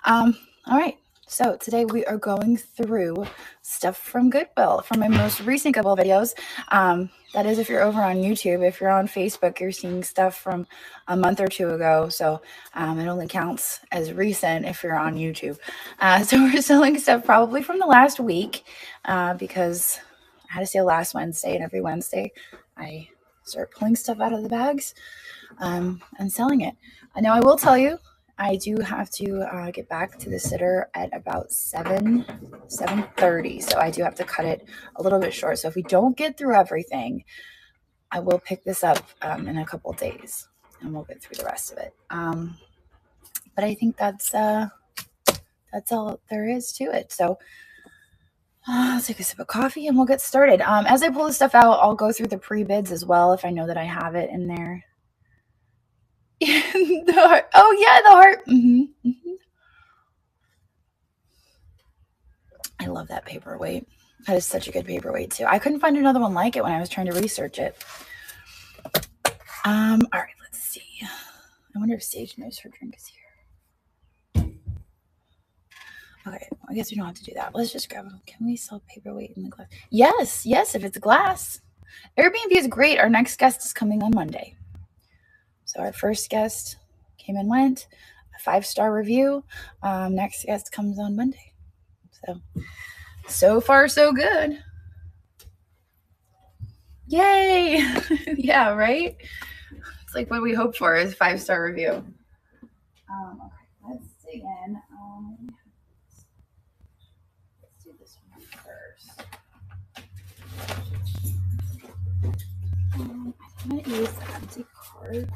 All right. So today we are going through stuff from Goodwill, from my most recent Goodwill videos. That is if you're over on YouTube. If you're on Facebook, you're seeing stuff from a month or two ago. So it only counts as recent if you're on YouTube. So we're selling stuff probably from the last week because I had a sale last Wednesday, and every Wednesday I start pulling stuff out of the bags and selling it. Now I will tell you, I do have to get back to the sitter at about 7:30. So I do have to cut it a little bit short. So if we don't get through everything, I will pick this up in a couple of days and we'll get through the rest of it. But I think that's all there is to it. So I'll take a sip of coffee and we'll get started. As I pull this stuff out, I'll go through the pre-bids as well if I know that I have it in there. The heart. Oh yeah, the heart. I love that paperweight. That is such a good paperweight too. I couldn't find another one like it when I was trying to research it. All right, let's see. I wonder if Sage knows her drink is here. Okay, I guess we don't have to do that. Let's just grab them. Can we sell paperweight in the glass? Yes, if it's glass. Airbnb is great. Our next guest is coming on Monday. So our first guest came and went, a 5-star review. Next guest comes on Monday. So far, so good. Yay! Yeah, right? It's like what we hope for is 5-star review. Okay, let's dig in. Let's do this one first. I'm going to use the empty card.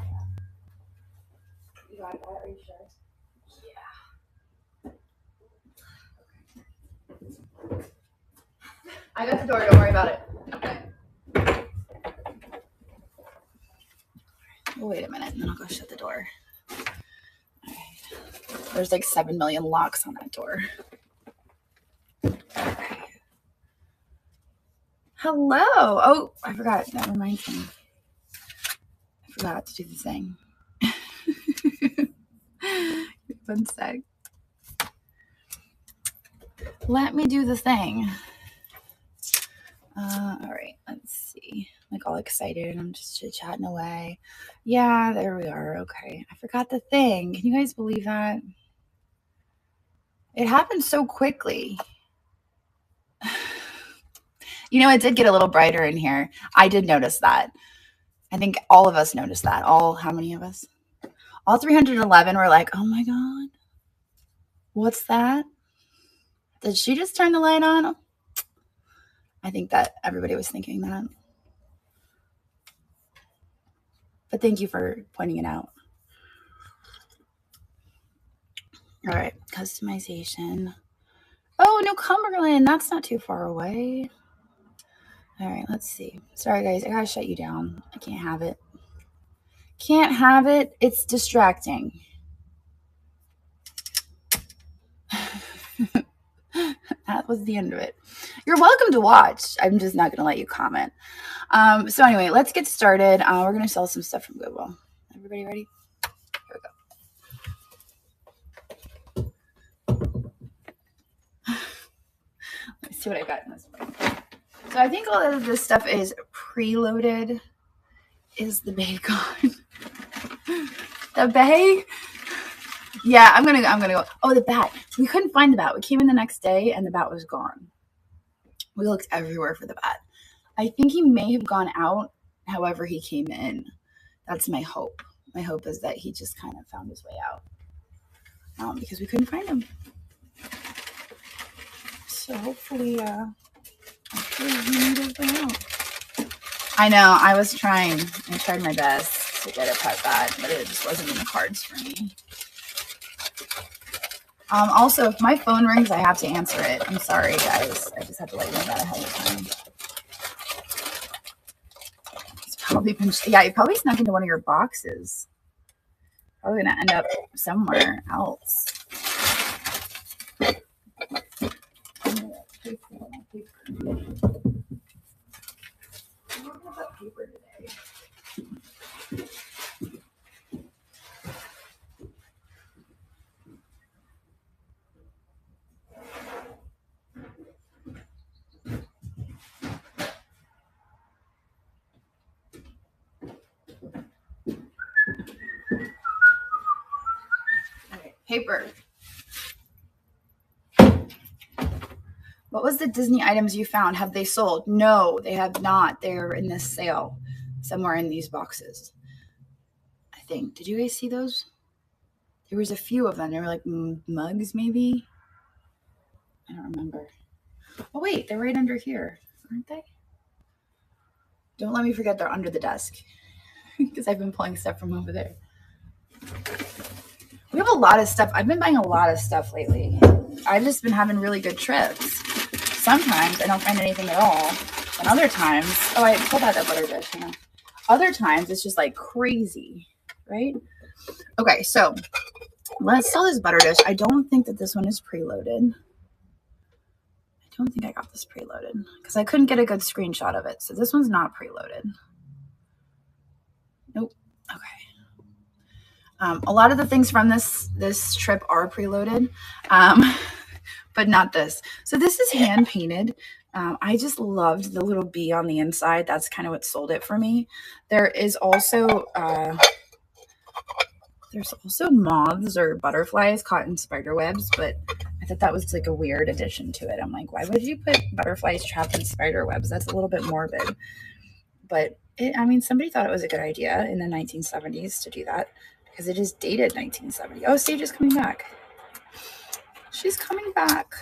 You got that? Are you sure? Yeah. I got the door. Don't worry about it. Okay. Well, wait a minute, and then I'll go shut the door. All right. There's like 7 million locks on that door. Okay. Hello. Oh, I forgot. That reminds me. I forgot to do the thing. One sec. Let me do the thing. All right, let's see. I'm like all excited and I'm just chit-chatting away. Yeah, there we are. Okay. I forgot the thing. Can you guys believe that? It happened so quickly. You know, it did get a little brighter in here. I did notice that. I think all of us noticed that. How many of us? All 311 were like, oh my God, what's that? Did she just turn the light on? I think that everybody was thinking that. But thank you for pointing it out. All right, customization. Oh, no, Cumberland. That's not too far away. All right, let's see. Sorry, guys. I gotta shut you down. I can't have it. Can't have it. It's distracting. That was the end of it. You're welcome to watch. I'm just not going to let you comment. So anyway, let's get started. We're going to sell some stuff from Goodwill. Everybody ready? Here we go. Let's see what I've got in this one. So I think all of this stuff is preloaded. Is the bay gone? The bay? Yeah, I'm gonna go. Oh, the bat. We couldn't find the bat. We came in the next day and the bat was gone. We looked everywhere for the bat. I think he may have gone out. However, he came in. That's my hope. My hope is that he just kind of found his way out because we couldn't find him. So hopefully he made his way out. I know. I was trying. I tried my best to get a pet bat, but it just wasn't in the cards for me. Also, if my phone rings, I have to answer it. I'm sorry, guys. I just have to let you know that ahead of time. It's probably been, yeah, it probably snuck into one of your boxes. Probably gonna end up somewhere else. Paper today. Paper. What was the Disney items you found? Have they sold? No, they have not. They're in this sale somewhere in these boxes, I think. Did you guys see those? There was a few of them. They were like mugs, maybe. I don't remember. Oh, wait, they're right under here, aren't they? Don't let me forget they're under the desk because I've been pulling stuff from over there. We have a lot of stuff. I've been buying a lot of stuff lately. I've just been having really good trips. Sometimes I don't find anything at all. And other times, oh, I pulled out that butter dish. Hang on. Other times it's just like crazy, right? Okay, so let's sell this butter dish. I don't think that this one is preloaded. I don't think I got this preloaded because I couldn't get a good screenshot of it. So this one's not preloaded. Nope. Okay. A lot of the things from this trip are preloaded, but not this. So this is hand painted. I just loved the little bee on the inside. That's kind of what sold it for me. There is also there's also moths or butterflies caught in spider webs, but I thought that was like a weird addition to it. I'm like, why would you put butterflies trapped in spider webs? That's a little bit morbid. But I mean, somebody thought it was a good idea in the 1970s to do that because it is dated 1970. Oh, Sage is coming back. She's coming back.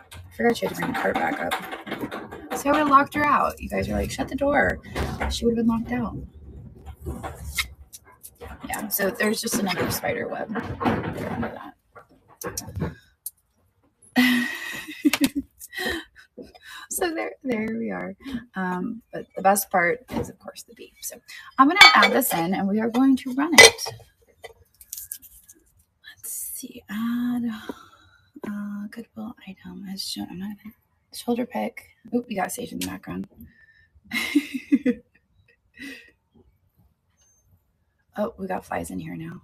I forgot she had to bring the cart back up. So I would have locked her out. You guys are like, shut the door. She would have been locked out. Yeah, so there's just another spider web there under that. So there we are. But the best part is, of course, the bee. So I'm going to add this in, and we are going to run it. Let's see. Add Goodwill item as shown. I'm not going to shoulder pick. Oop, we got Sage in the background. Oh, we got flies in here now.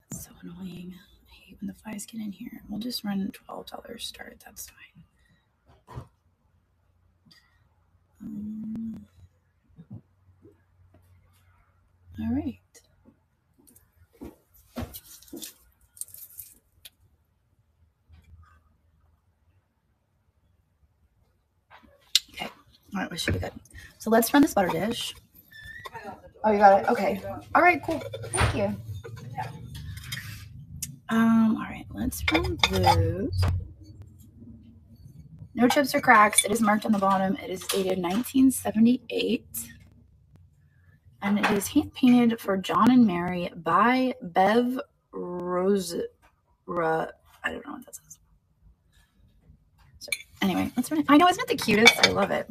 That's so annoying. I hate when the flies get in here. We'll just run $12 start. That's fine. All right. Okay. All right, we should be good. So let's run this butter dish. Oh, you got it? Okay. All right, cool. Thank you. All right, let's run those. No chips or cracks. It is marked on the bottom. It is dated 1978. And it is hand painted for John and Mary by Bev Rose. I don't know what that says. So anyway, let's run it. I know, isn't it the cutest? I love it.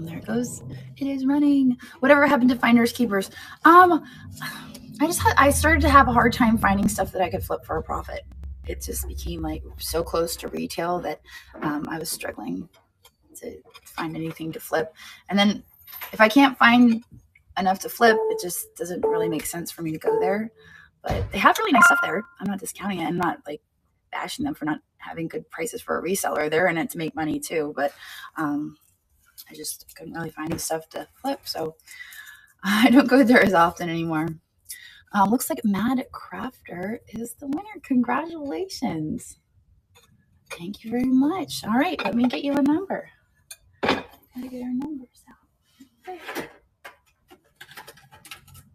There it goes. It is running. Whatever happened to finders keepers? I started to have a hard time finding stuff that I could flip for a profit. It just became like so close to retail that I was struggling to find anything to flip. And then if I can't find enough to flip, it just doesn't really make sense for me to go there. But they have really nice stuff there. I'm not discounting it. I'm not like bashing them for not having good prices for a reseller. They're in it to make money too. But I just couldn't really find any stuff to flip. So I don't go there as often anymore. Looks like Mad Crafter is the winner. Congratulations. Thank you very much. All right, let me get you a number. Gotta get our numbers out. Okay.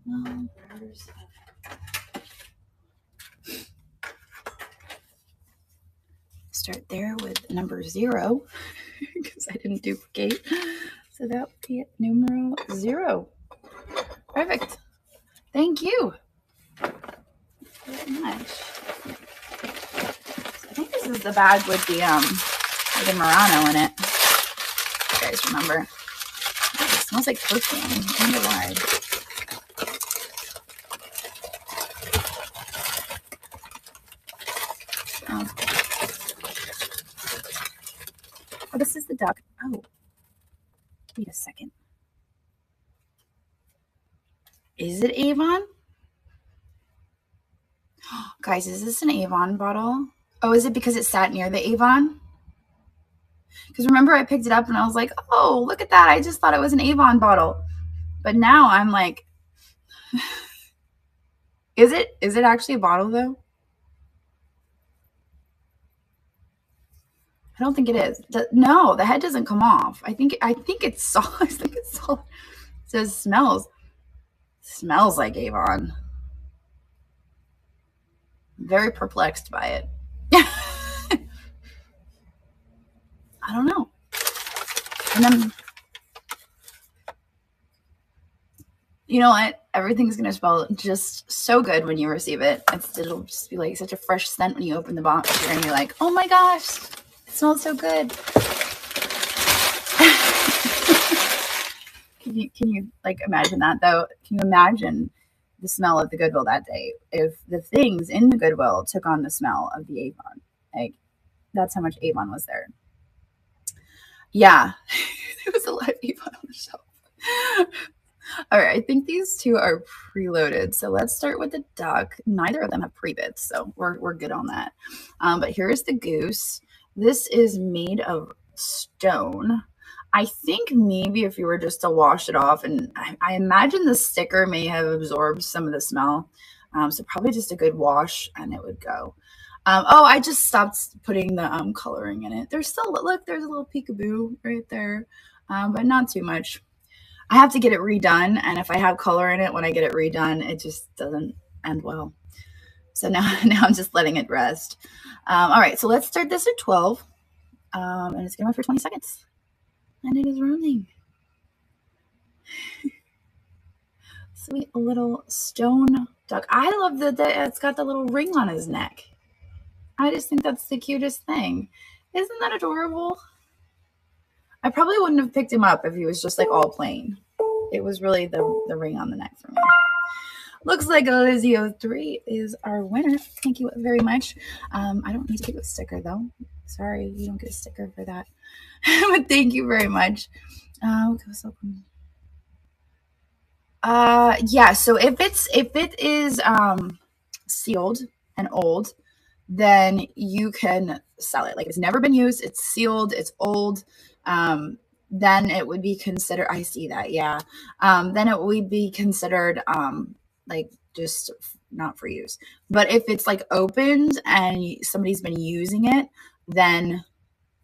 Numbers. Start there with number 0 because I didn't duplicate. So that would be numero 0. Perfect. Thank you very much. So I think this is the bag with the Murano in it. You guys remember? Oh, it smells like perfume. I wonder why. Oh, this is the duck. Oh, wait a second. Is it Avon? Guys, is this an Avon bottle? Oh, is it because it sat near the Avon? Because remember I picked it up and I was like, oh, look at that. I just thought it was an Avon bottle. But now I'm like, Is it actually a bottle though? I don't think it is. No, the head doesn't come off. I think it's solid. I think it's solid. It says smells like Avon. Very perplexed by it. I don't know. And then, you know what? Everything's going to smell just so good when you receive it. It'll just be like such a fresh scent when you open the box and you're like, oh my gosh, it smells so good. Can you like imagine that though? Can you imagine the smell of the Goodwill that day if the things in the Goodwill took on the smell of the Avon? Like, that's how much Avon was there. Yeah, there was a lot of Avon on the shelf. All right, I think these two are preloaded. So let's start with the duck. Neither of them have pre-bits, so we're good on that. But here's the goose. This is made of stone. I think maybe if you were just to wash it off, and I imagine the sticker may have absorbed some of the smell. So probably just a good wash and it would go. Oh, I just stopped putting the coloring in it. There's still, look, there's a little peekaboo right there, but not too much. I have to get it redone, and if I have color in it when I get it redone, it just doesn't end well. So now I'm just letting it rest. All right, so let's start this at 12, and it's going to run for 20 seconds. And it is running. Sweet little stone duck. I love that it's got the little ring on his neck. I just think that's the cutest thing. Isn't that adorable? I probably wouldn't have picked him up if he was just like all plain. It was really the ring on the neck for me. Looks like Lizzie 03 is our winner. Thank you very much. I don't need to get a sticker though. Sorry, you don't get a sticker for that. But thank you very much. Yeah, so if it is sealed and old, then you can sell it. Like, it's never been used, it's sealed, it's old, then it would be considered, I see that, yeah. Then it would be considered like just not for use. But if it's like opened and somebody's been using it, then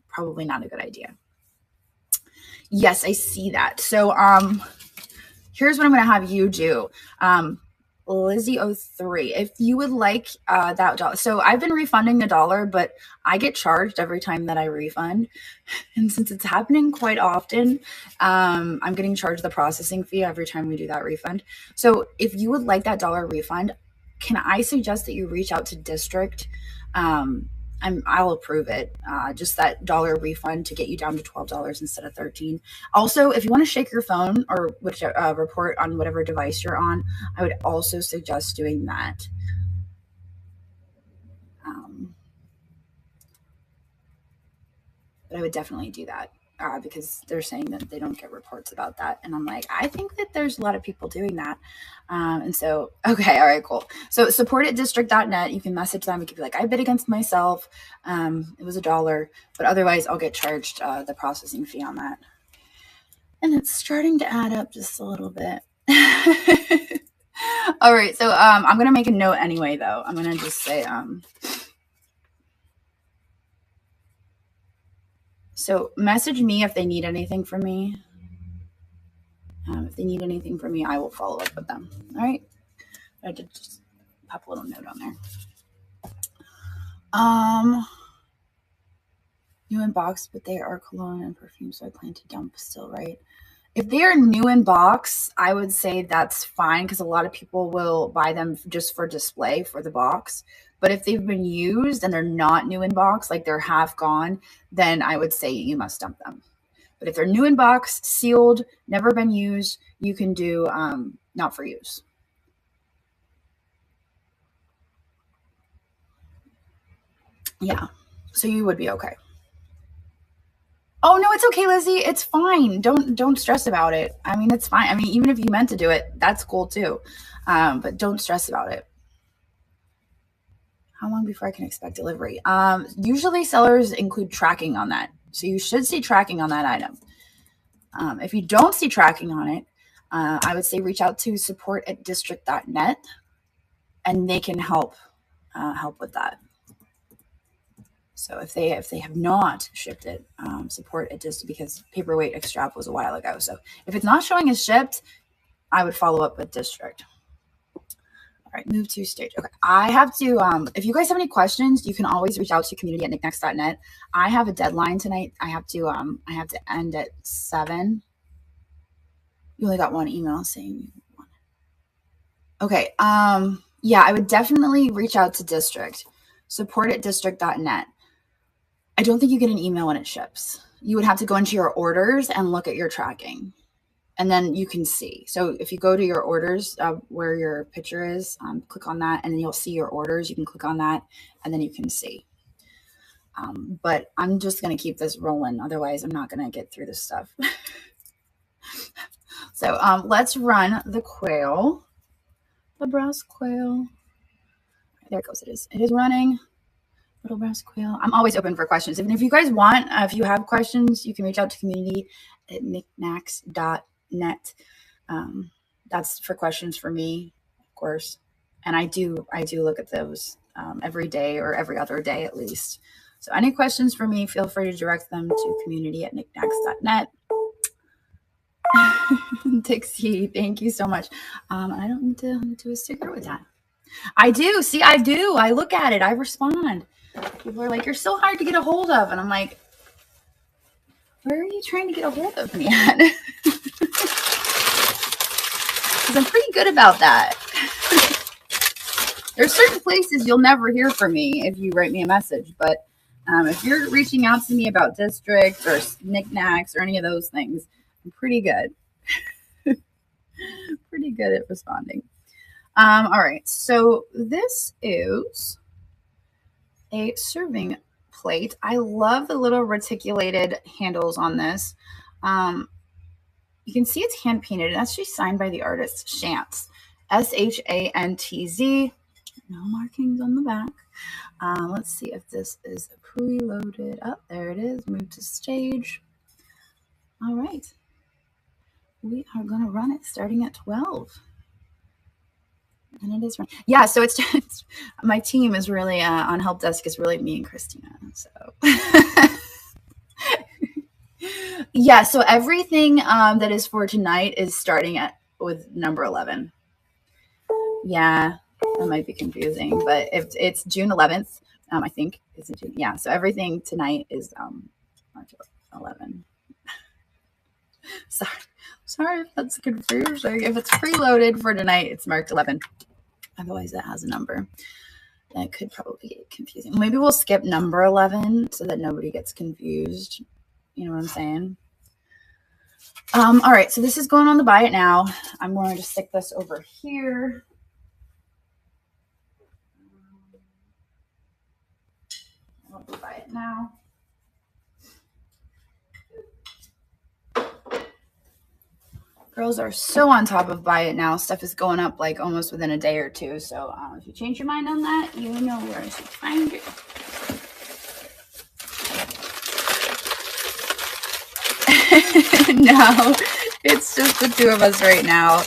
probably not a good idea. Yes, I see that. So here's what I'm going to have you do. Lizzie 03, if you would like that dollar. So I've been refunding the $1, but I get charged every time that I refund. And since it's happening quite often, I'm getting charged the processing fee every time we do that refund. So if you would like that $1 refund, can I suggest that you reach out to district? I'll approve it. Just that $1 refund to get you down to $12 instead of $13. Also, if you want to shake your phone or report on whatever device you're on, I would also suggest doing that. But I would definitely do that because they're saying that they don't get reports about that. And I'm like, I think that there's a lot of people doing that. And so, okay, all right, cool. So support at district.net. You can message them. You can be like, I bid against myself. It was $1, but otherwise I'll get charged the processing fee on that. And it's starting to add up just a little bit. All right, so I'm going to make a note anyway, though. I'm going to just say, so message me if they need anything from me. If they need anything from me, I will follow up with them. All right. I did just pop a little note on there. New in box, but they are cologne and perfume, so I plan to dump still, right? If they are new in box, I would say that's fine because a lot of people will buy them just for display for the box. But if they've been used and they're not new in box, like they're half gone, then I would say you must dump them. But if they're new in box, sealed, never been used, you can do not for use. Yeah, so you would be okay. Oh no, it's okay, Lizzie. It's fine. Don't stress about it. I mean, it's fine. I mean, even if you meant to do it, that's cool too. But don't stress about it. How long before I can expect delivery? Usually sellers include tracking on that. So you should see tracking on that item. If you don't see tracking on it, I would say reach out to support@district.net, and they can help with that. So if they have not shipped it, support it just because paperweight extrap was a while ago. So if it's not showing as shipped, I would follow up with district. All right, move to stage. Okay, I have to, if you guys have any questions, you can always reach out to community@niknax.net. I have a deadline tonight. I have to end at 7. You only got one email saying one. Okay, yeah, I would definitely reach out to district, support@district.net. I don't think you get an email when it ships. You would have to go into your orders and look at your tracking, and then you can see. So if you go to your orders where your picture is, click on that, and then you'll see your orders. You can click on that, and then you can see. But I'm just going to keep this rolling. Otherwise, I'm not going to get through this stuff. So let's run the quail, the brass quail. There it goes. It is running. Little brass quail. I'm always open for questions. And if you guys want, if you have questions, you can reach out to community@niknax.net. That's for questions for me, of course. And I do look at those every day or every other day at least. So any questions for me, feel free to direct them to community@niknax.net. Dixie, thank you so much. I don't need to do a sticker with that. I do. See, I do. I look at it. I respond. People are like, you're so hard to get a hold of. And I'm like, where are you trying to get a hold of me at? Because I'm pretty good about that. There's certain places you'll never hear from me if you write me a message. But if you're reaching out to me about district or Niknax or any of those things, I'm pretty good. Pretty good at responding. All right. So this is a serving plate. I love the little reticulated handles on this. You can see it's hand painted, and that's actually signed by the artist Shantz, Shantz. No markings on the back. Let's see if this is preloaded. Oh, there it is. Move to stage. All right. We are going to run it starting at 12. And it is running. Yeah, so it's just, my team is really on help desk is really me and Christina. So yeah, so everything that is for tonight is starting with number 11. Yeah, that might be confusing, but if it's June 11th, I think it's June. Yeah, so everything tonight is March 11. Sorry if that's confusing. If it's preloaded for tonight, it's marked 11. Otherwise, that has a number. That could probably get confusing. Maybe we'll skip number 11 so that nobody gets confused. You know what I'm saying? All right, so this is going on the buy it now. I'm going to stick this over here. I'll buy it now. Girls are so on top of buy it now. Stuff is going up like almost within a day or two. So if you change your mind on that, you know where to find it. No, it's just the two of us right now.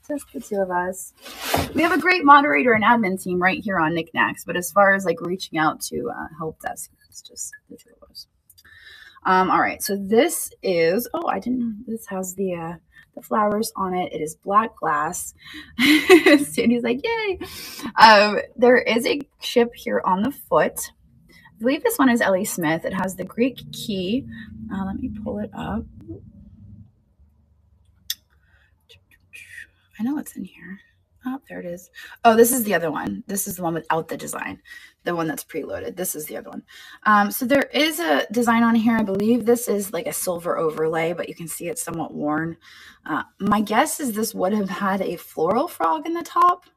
Just the two of us. We have a great moderator and admin team right here on Niknax, but as far as like reaching out to help desk, it's just the two of us. All right, so this is, this has the flowers on it. It is black glass. Sandy's like, yay. There is a chip here on the foot. I believe this one is Ellie Smith. It has the Greek key. Let me pull it up. I know it's in here. Oh, there it is. Oh, this is the other one. This is the one without the design, the one that's preloaded. This is the other one. So there is a design on here. I believe this is like a silver overlay, but you can see it's somewhat worn. My guess is this would have had a floral frog in the top,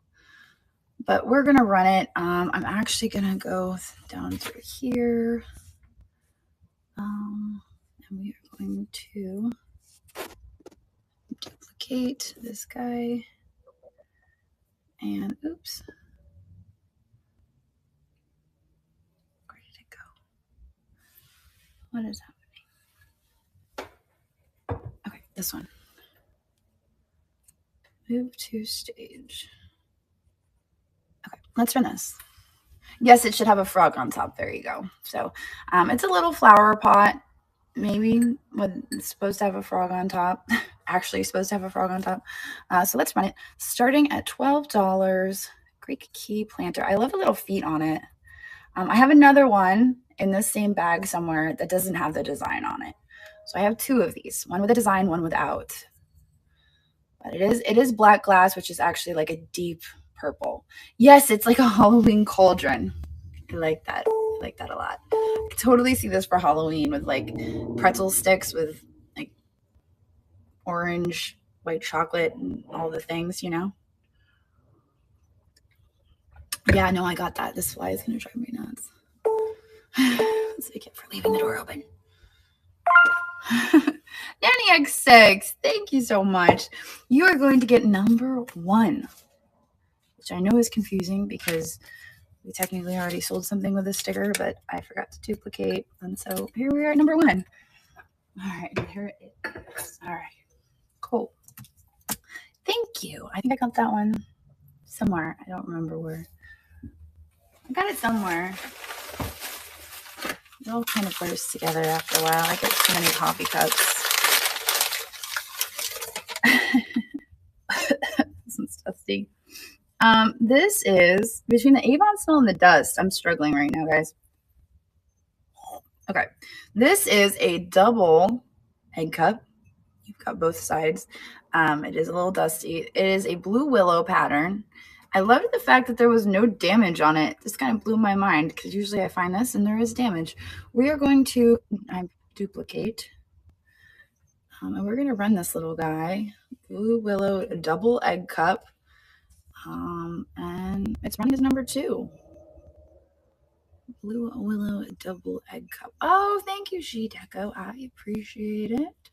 but we're going to run it. I'm actually going to go down through here. And we are going to duplicate this guy. And oops. Where did it go? What is happening? Okay, this one. Move to stage. Okay, let's run this. Yes, it should have a frog on top. There you go. So it's a little flower pot. Maybe it's supposed to have a frog on top. Actually supposed to have a frog on top. So let's run it. Starting at $12. Greek key planter. I love the little feet on it. I have another one in this same bag somewhere that doesn't have the design on it. So I have two of these. One with a design, one without. But it is black glass, which is actually like a deep purple. Yes, it's like a Halloween cauldron. I like that. I like that a lot. I could totally see this for Halloween with like pretzel sticks with like orange, white chocolate, and all the things, you know? Yeah, no, I got that. This fly is going to drive me nuts. That's what I get for leaving the door open. Nanny X6, thank you so much. You are going to get number 1, which I know is confusing because we technically already sold something with a sticker, but I forgot to duplicate. And so here we are at number 1. All right, here it is. All right, cool. Thank you. I think I got that one somewhere. I don't remember where. I got it somewhere. It all kind of blurs together after a while. I get too many coffee cups. This one's dusty. This is between the Avon smell and the dust. I'm struggling right now, guys. Okay, this is a double egg cup. You've got both sides. It is a little dusty. It is a blue willow pattern. I loved the fact that there was no damage on it. This kind of blew my mind because usually I find this and there is damage. We are going to duplicate. And we're going to run this little guy. Blue willow double egg cup. And it's running as number 2. Blue willow double egg cup. Oh, thank you, She Deco. I appreciate it.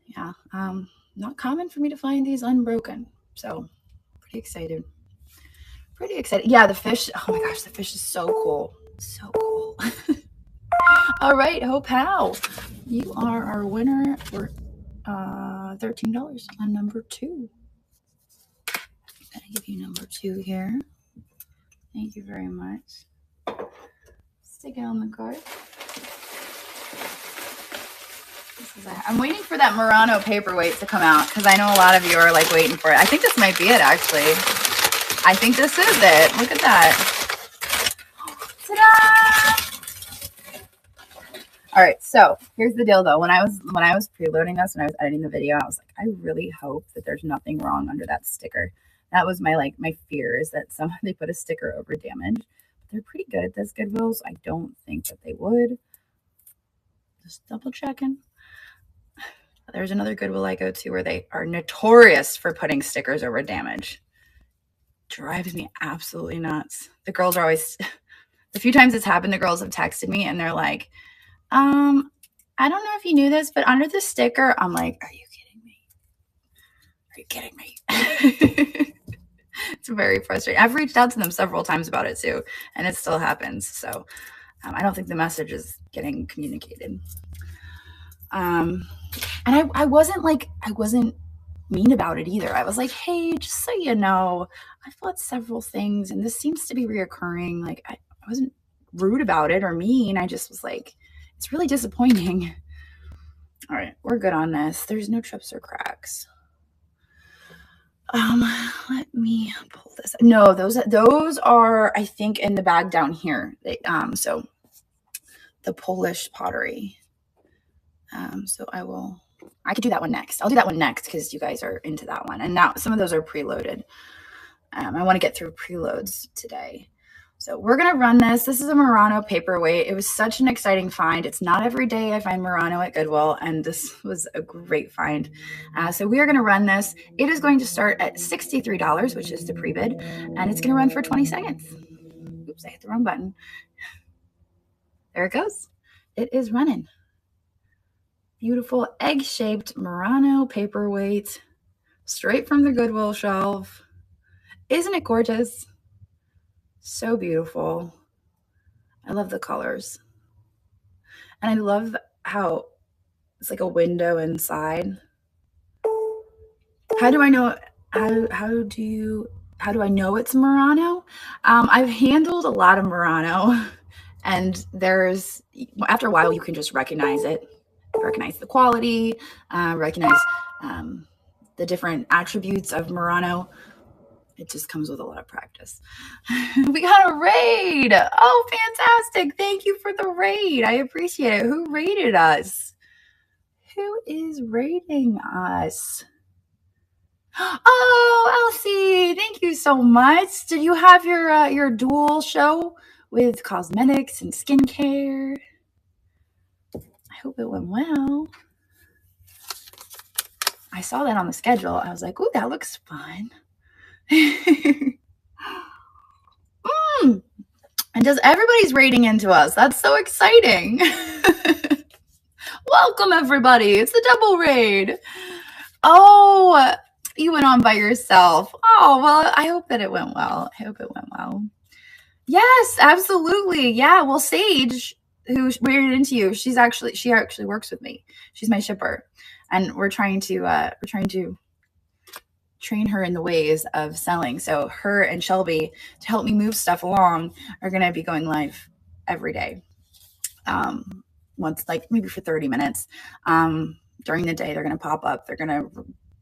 Yeah, not common for me to find these unbroken. So pretty excited. Pretty excited. Yeah, the fish. Oh my gosh, the fish is so cool. So cool. All right, Hope How. You are our winner for $13 on number 2. I'm gonna give you number 2 here. Thank you very much. Stick it on the card. I'm waiting for that Murano paperweight to come out because I know a lot of you are like waiting for it. I think this might be it, actually. I think this is it. Look at that. Ta-da! All right, so here's the deal, though. When I was preloading this, when I was editing the video, I was like, I really hope that there's nothing wrong under that sticker. That was my fear, is that they put a sticker over damage. But they're pretty good at this, Goodwill, so I don't think that they would. Just double checking. There's another Goodwill I go to where they are notorious for putting stickers over damage. Drives me absolutely nuts. The girls are always, the few times it's happened, the girls have texted me and they're like, I don't know if you knew this, but under the sticker, I'm like, are you kidding me? Are you kidding me? It's very frustrating. I've reached out to them several times about it too, and it still happens. So I don't think the message is getting communicated. And I wasn't mean about it either. I was like, hey, just so you know, I've bought several things and this seems to be reoccurring. Like I wasn't rude about it or mean. I just was like, it's really disappointing. All right, we're good on this. There's no trips or cracks. Let me pull this. No, those are, I think, in the bag down here. So the Polish pottery. So I could do that one next. I'll do that one next because you guys are into that one. And now some of those are preloaded. I want to get through preloads today. So we're going to run this. This is a Murano paperweight. It was such an exciting find. It's not every day I find Murano at Goodwill, and this was a great find. So we are going to run this. It is going to start at $63, which is the pre-bid, and it's going to run for 20 seconds. Oops, I hit the wrong button. There it goes. It is running. Beautiful egg-shaped Murano paperweight, straight from the Goodwill shelf. Isn't it gorgeous? So beautiful. I love the colors. And I love how it's like a window inside. How do I know? How do I know it's Murano? I've handled a lot of Murano, and there's after a while you can just recognize it, recognize the quality, recognize the different attributes of Murano. It just comes with a lot of practice. We got a raid. Oh, fantastic. Thank you for the raid. I appreciate it. Who raided us? Who is raiding us? Oh, Elsie, thank you so much. Did you have your dual show with cosmetics and skincare? I hope it went well. I saw that on the schedule. I was like, ooh, that looks fun. And just everybody's raiding into us. That's so exciting. Welcome, everybody. It's the double raid. Oh, you went on by yourself. Oh, well, I hope that it went well. I hope it went well. Yes, absolutely. Yeah. Well, Sage, who raided into you, she actually works with me. She's my shipper. And we're trying to train her in the ways of selling. So her and Shelby, to help me move stuff along, are going to be going live every day. Once, like maybe for 30 minutes. During the day, they're going to pop up. They're going to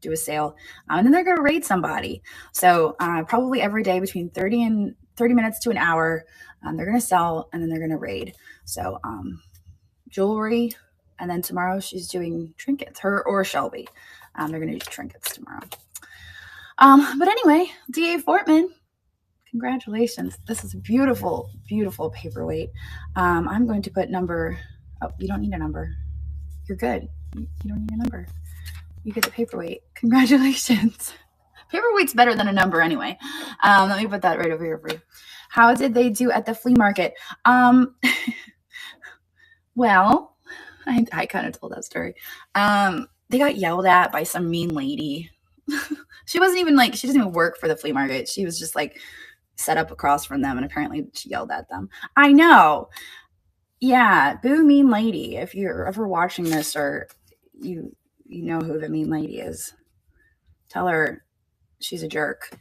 do a sale, and then they're going to raid somebody. So probably every day between 30 minutes to an hour, they're going to sell, and then they're going to raid. So jewelry, and then tomorrow she's doing trinkets, her or Shelby. They're going to do trinkets tomorrow. But anyway, D.A. Fortman, congratulations. This is a beautiful, beautiful paperweight. I'm going to put number, oh, you don't need a number. You're good. You don't need a number. You get the paperweight. Congratulations. Paperweight's better than a number anyway. Let me put that right over here for you. How did they do at the flea market? Well, I kind of told that story. They got yelled at by some mean lady. She doesn't even work for the flea market. She was just like set up across from them, and apparently she yelled at them. I know. Yeah, boo mean lady. If you're ever watching this, or you know who the mean lady is, tell her she's a jerk.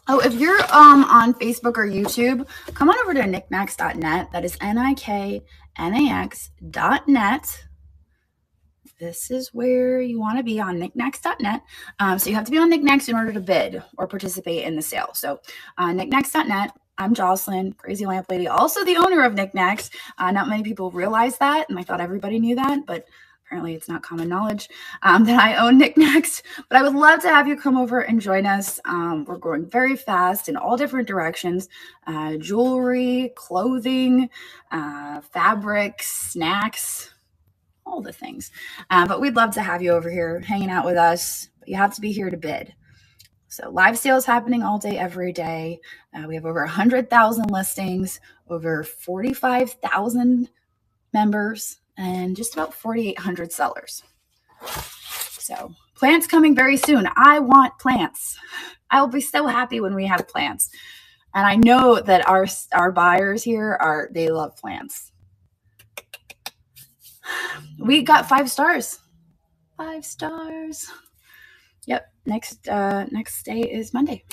Oh, if you're on Facebook or YouTube, come on over to niknax.net. That is niknax.net. This is where you want to be, on niknax.net. So you have to be on Niknax in order to bid or participate in the sale. So niknax.net. I'm Jocelyn, Crazy Lamp Lady, also the owner of Niknax. Not many people realize that, and I thought everybody knew that, but apparently it's not common knowledge that I own Niknax. But I would love to have you come over and join us. We're growing very fast in all different directions. Jewelry, clothing, fabrics, snacks, all the things. But we'd love to have you over here hanging out with us. But you have to be here to bid. So live sales happening all day, every day. We have over 100,000 listings, over 45,000 members, and just about 4,800 sellers. So plants coming very soon. I want plants. I will be so happy when we have plants. And I know that our buyers here they love plants. We got 5 stars. 5 stars. Yep. Next day is Monday.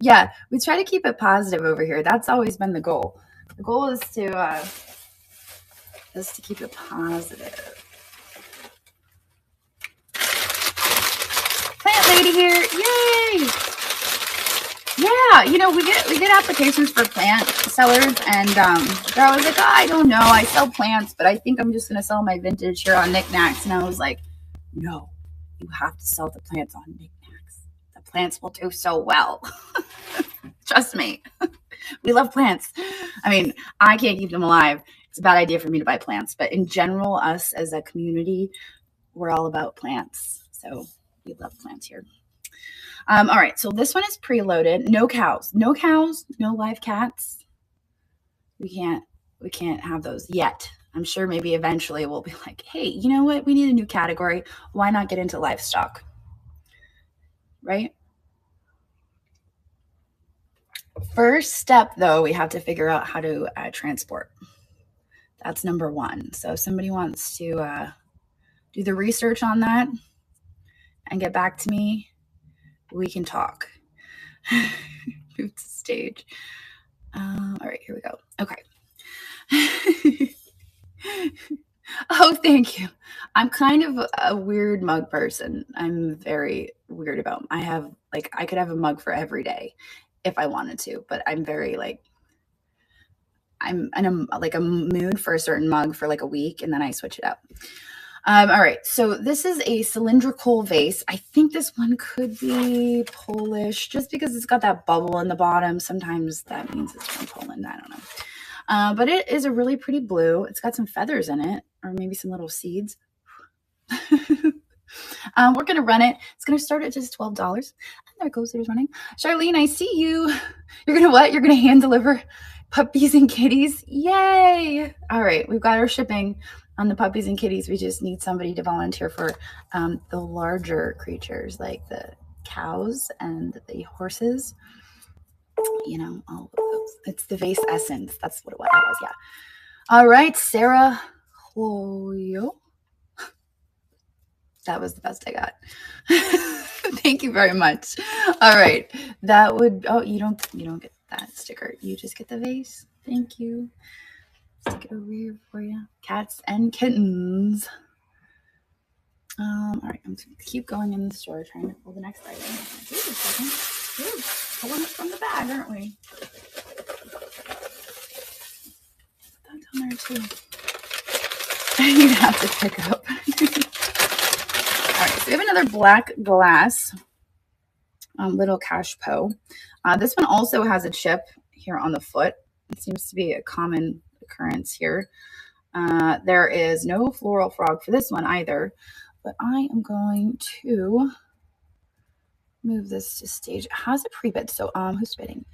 Yeah, we try to keep it positive over here. That's always been the goal. The goal is to keep it positive. Plant lady here. Yay! Yeah, we get applications for plant sellers, and they're always like, I don't know, I sell plants, but I think I'm just gonna sell my vintage here on Niknax. And I was like, no, you have to sell the plants on Niknax. The plants will do so well. Trust me. We love plants. I mean, I can't keep them alive. It's a bad idea for me to buy plants, but in general, us as a community, we're all about plants. So we love plants here. All right, so this one is preloaded. No cows, no live cats. We can't have those yet. I'm sure maybe eventually we'll be like, hey, you know what? We need a new category. Why not get into livestock? Right? First step, though, we have to figure out how to transport. That's number one. So if somebody wants to do the research on that and get back to me, we can talk. Move to stage. All right, here we go. Okay. Oh, thank you. I'm kind of a weird mug person. I'm very weird about. I have like I could have a mug for every day if I wanted to, but I'm very like I'm in a mood for a certain mug for like a week, and then I switch it up. All right, so this is a cylindrical vase. I think this one could be Polish just because it's got that bubble in the bottom. Sometimes that means it's from Poland. I don't know. But it is a really pretty blue. It's got some feathers in it, or maybe some little seeds. We're going to run it. It's going to start at just $12. And there it goes. There's running. Charlene, I see you. You're going to what? You're going to hand deliver puppies and kitties? Yay! All right, we've got our shipping on the puppies and kitties. We just need somebody to volunteer for the larger creatures like the cows and the horses. You know, all of those. It's the vase essence. That's what that was, yeah. All right, Sarah Hoyo. That was the best I got. Thank you very much. All right, that would. Oh, you don't get that sticker. You just get the vase. Thank you. Stick it over here for you. Cats and kittens. All right, I'm going to keep going in the store trying to pull the next item. Wait a second. Ooh, pulling it from the bag, aren't we? Put that down there too. You'd have to pick up. All right, so we have another black glass little cachepot. This one also has a chip here on the foot. It seems to be a common occurrence here. There is no floral frog for this one either, but I am going to move this to stage. It has a pre-bid, so who's bidding?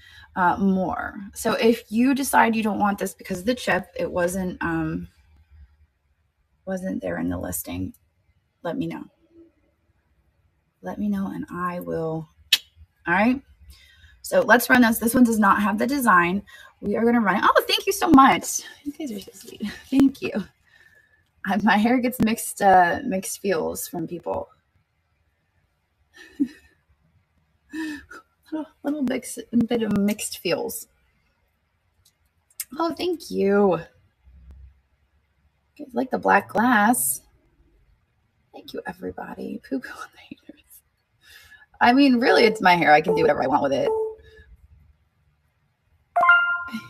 More. So if you decide you don't want this because of the chip, it wasn't there in the listing, let me know. Let me know and I will. All right. So let's run this. This one does not have the design. We are going to run it. Oh, thank you so much. You guys are so sweet. Thank you. My hair gets mixed feels from people. little bit of mixed feels. Oh, thank you. You like the black glass. Thank you, everybody. Poo poo on the haters. I mean, really, it's my hair. I can do whatever I want with it.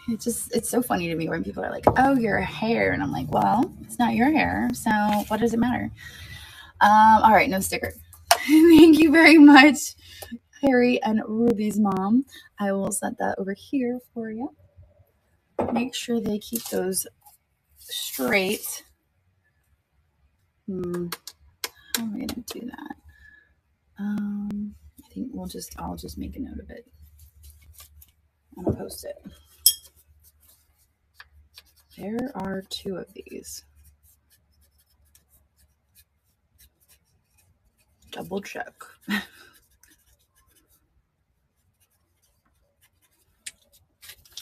It's so funny to me when people are like, oh, your hair. And I'm like, well, it's not your hair. So what does it matter? All right, no sticker. Thank you very much, Harry and Ruby's mom. I will set that over here for you. Make sure they keep those straight. How am I going to do that? I think I'll just make a note of it. And I'll post it. There are 2 of these. Double check.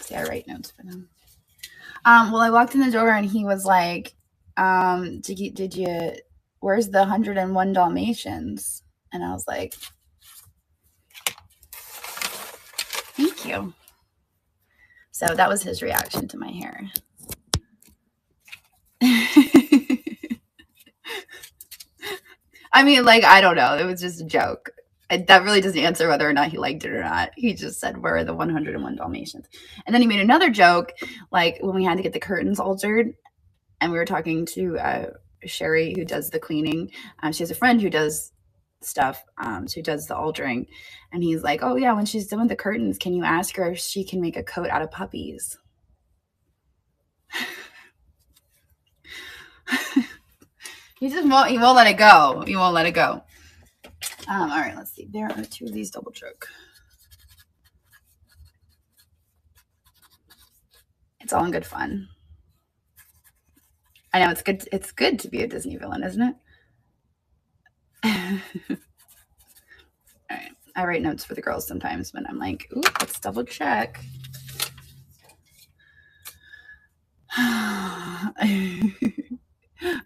See, I write notes for them. Well, I walked in the door and he was like, did you, where's the 101 Dalmatians? And I was like, thank you. So that was his reaction to my hair. I mean, like, I don't know. It was just a joke. That really doesn't answer whether or not he liked it or not. He just said, where are the 101 Dalmatians? And then he made another joke, like when we had to get the curtains altered. And we were talking to Sherry, who does the cleaning. She has a friend who does stuff. She does the altering. And he's like, oh, yeah, when she's done with the curtains, can you ask her if she can make a coat out of puppies? He won't let it go. He won't let it go. All right, let's see. There are 2 of these double choke. It's all in good fun. I know it's good. It's good to be a Disney villain, isn't it? All right. I write notes for the girls sometimes when I'm like, ooh, let's double check.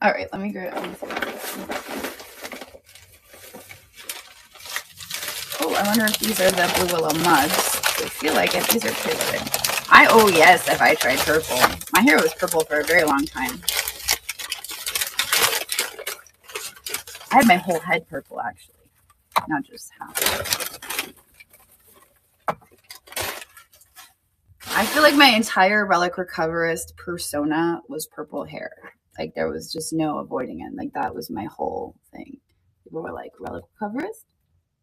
All right, let me grab. Oh, I wonder if these are the blue willow mugs. I feel like it. These are preloaded. Oh yes, if I tried purple. My hair was purple for a very long time. I had my whole head purple, actually, not just half. I feel like my entire relic recoverist persona was purple hair. Like there was just no avoiding it. Like that was my whole thing. People were like, relic recoverist,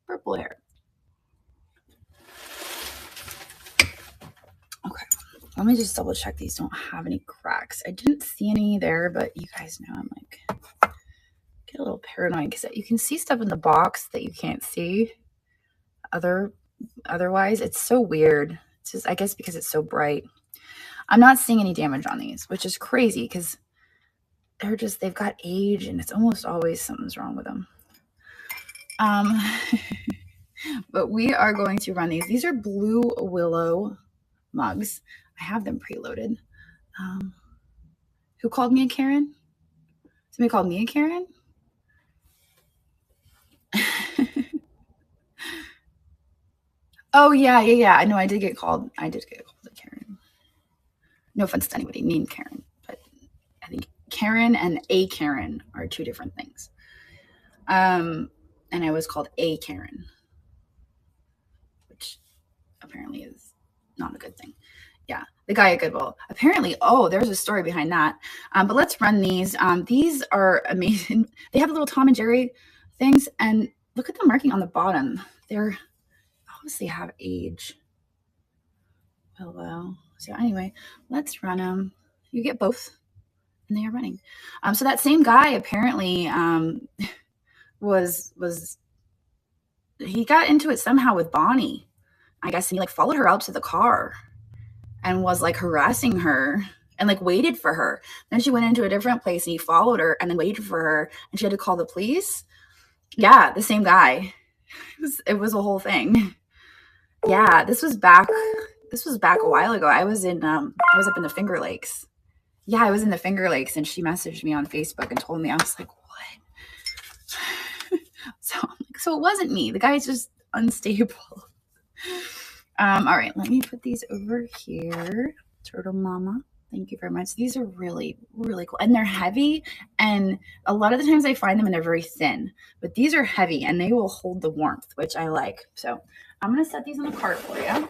purple hair. Okay, let me just double check these don't have any cracks. I didn't see any there, but you guys know I'm like, get a little paranoid because you can see stuff in the box that you can't see otherwise. It's so weird. It's just, I guess because it's so bright. I'm not seeing any damage on these, which is crazy because they've got age and it's almost always something's wrong with them. But we are going to run these. These are blue willow mugs. I have them preloaded. Who called me a Karen? Somebody called me a Karen? Oh yeah. I know I did get called a Karen. No offense to anybody named Karen, but I think Karen and a Karen are two different things. And I was called a Karen, which apparently is not a good thing. Yeah, the guy at Goodwill. Apparently, oh, there's a story behind that. But let's run these. These are amazing. They have the little Tom and Jerry things, and look at the marking on the bottom. They're obviously have age. Hello. So anyway, let's run them. You get both, and they are running. So that same guy apparently was he got into it somehow with Bonnie, I guess, and he like followed her out to the car and was like harassing her and like waited for her. Then she went into a different place and he followed her and then waited for her and she had to call the police. Yeah, the same guy. It was a whole thing. Yeah, this was back a while ago. I was up in the Finger Lakes. Yeah, I was in the Finger Lakes and she messaged me on Facebook and told me. I was like, what? So it wasn't me. The guy's just unstable. All right, let me put these over here. Turtle Mama, thank you very much. These are really, really cool. And they're heavy. And a lot of the times I find them and they're very thin. But these are heavy and they will hold the warmth, which I like. So I'm going to set these on the cart for you.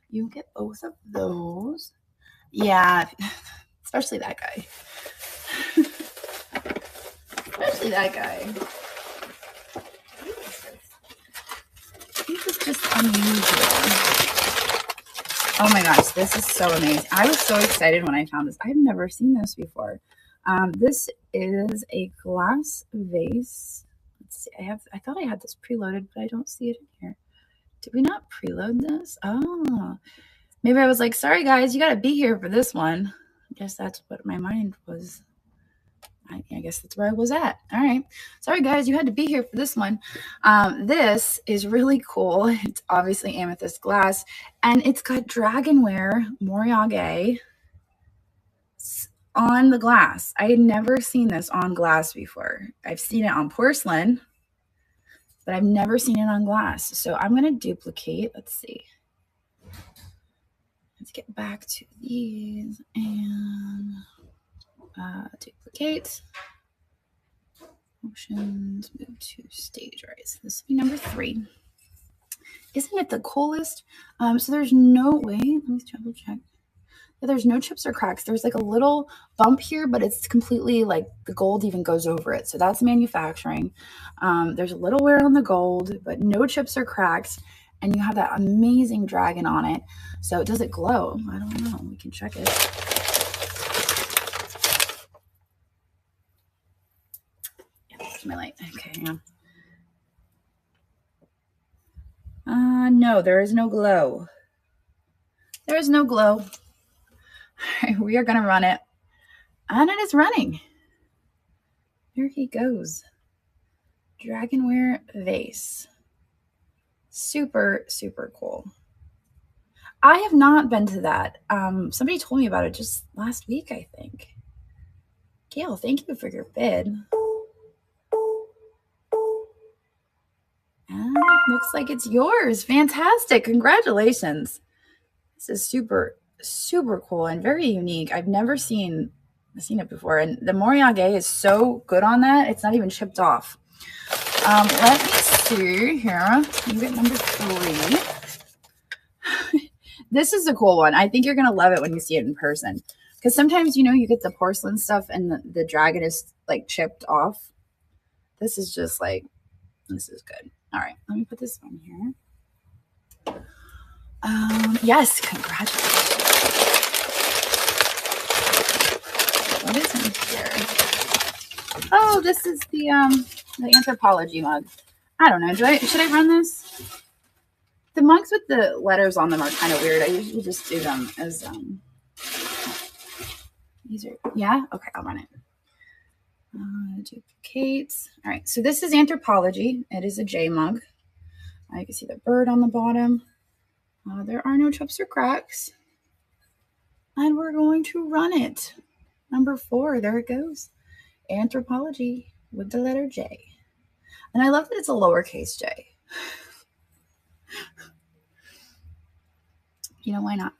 You get both of those. Yeah, especially that guy. Especially that guy. This is just unusual. Oh my gosh, this is so amazing. I was so excited when I found this. I've never seen this before. This is a glass vase. Let's see. I thought I had this preloaded, but I don't see it in here. Did we not preload this? Oh, maybe I was like, sorry guys, you got to be here for this one. I guess that's what my mind was. I guess that's where I was at. All right. Sorry, guys. You had to be here for this one. This is really cool. It's obviously amethyst glass. And it's got dragonware moriage on the glass. I had never seen this on glass before. I've seen it on porcelain, but I've never seen it on glass. So I'm going to duplicate. Let's see. Let's get back to these and... duplicate. Options, move to stage rise. This will be number 3. Isn't it the coolest? So there's no way. Let me double check. Yeah, there's no chips or cracks. There's like a little bump here, but it's completely like the gold even goes over it. So that's manufacturing. There's a little wear on the gold, but no chips or cracks. And you have that amazing dragon on it. So does it glow? I don't know. We can check it. My light. Okay, yeah. No, there is no glow. There is no glow. We are going to run it. And it is running. There he goes. Dragonware vase. Super, super cool. I have not been to that. Somebody told me about it just last week, I think. Gail, thank you for your bid. Looks like it's yours. Fantastic. Congratulations. This is super, super cool and very unique. I've never seen it before. And the Moriage is so good on that. It's not even chipped off. Let me see here. You get number 3. This is a cool one. I think you're going to love it when you see it in person. Because sometimes, you know, you get the porcelain stuff and the dragon is like chipped off. This is just like, this is good. All right, let me put this on here. Yes, congratulations. What is in here? Oh, this is the Anthropologie mug. I don't know. Should I run this? The mugs with the letters on them are kind of weird. I usually just do them as these are, yeah? Okay, I'll run it. Duplicates. All right, so this is Anthropologie. It is a J mug. You can see the bird on the bottom. There are no chips or cracks. And we're going to run it. Number 4, there it goes. Anthropologie with the letter J. And I love that it's a lowercase j. You know, why not?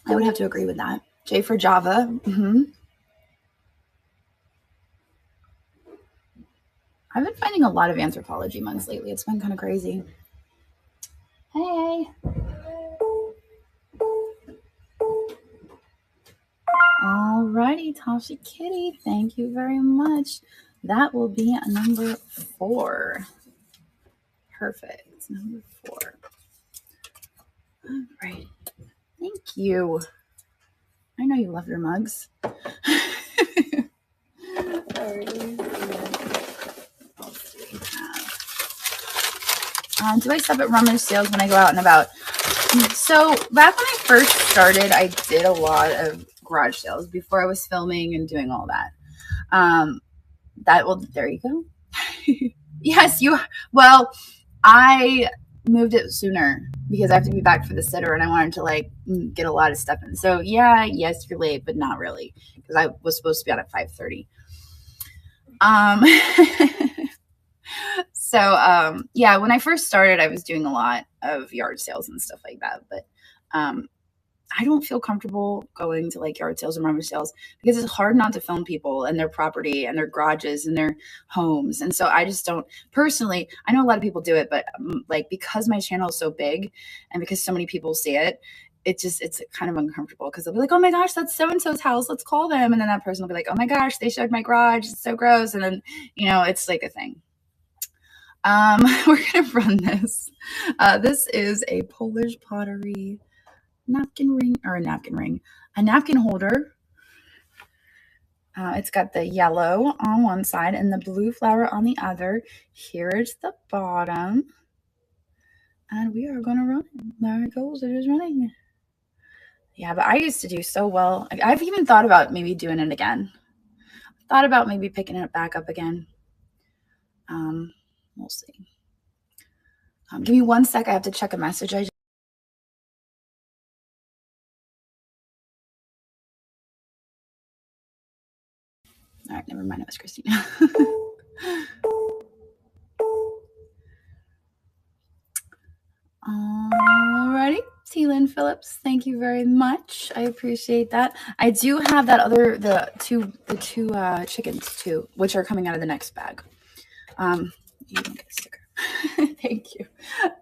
I would have to agree with that. J for Java. I've been finding a lot of Anthropologie mugs lately. It's been kind of crazy. Hey. Alrighty, Tasha Kitty. Thank you very much. That will be number 4. Perfect. Number 4. All right. Thank you. I know you love your mugs. Do I stop at rummage sales when I go out and about? So back when I first started, I did a lot of garage sales before I was filming and doing all that. There you go. Yes, well, I moved it sooner because I have to be back for the sitter and I wanted to like get a lot of stuff in. So yeah, yes, you're late, but not really because I was supposed to be out at 5:30. So yeah, when I first started, I was doing a lot of yard sales and stuff like that, but I don't feel comfortable going to like yard sales or rummage sales because it's hard not to film people and their property and their garages and their homes. And so I just don't personally, I know a lot of people do it, but like because my channel is so big and because so many people see it, it's kind of uncomfortable because they'll be like, oh my gosh, that's so-and-so's house. Let's call them. And then that person will be like, oh my gosh, they showed my garage. It's so gross. And then, you know, it's like a thing. We're going to run this. This is a Polish pottery napkin holder. It's got the yellow on one side and the blue flower on the other. Here's the bottom. And we are going to run it. There it goes. It is running. Yeah, but I used to do so well. I've even thought about maybe doing it again. Thought about maybe picking it back up again. We'll see. Give me 1 sec. I have to check a message. All right, never mind. It was Christina. Alrighty, T-Lynn Phillips, thank you very much. I appreciate that. I do have that the two chickens too, which are coming out of the next bag. You can get a sticker. Thank you.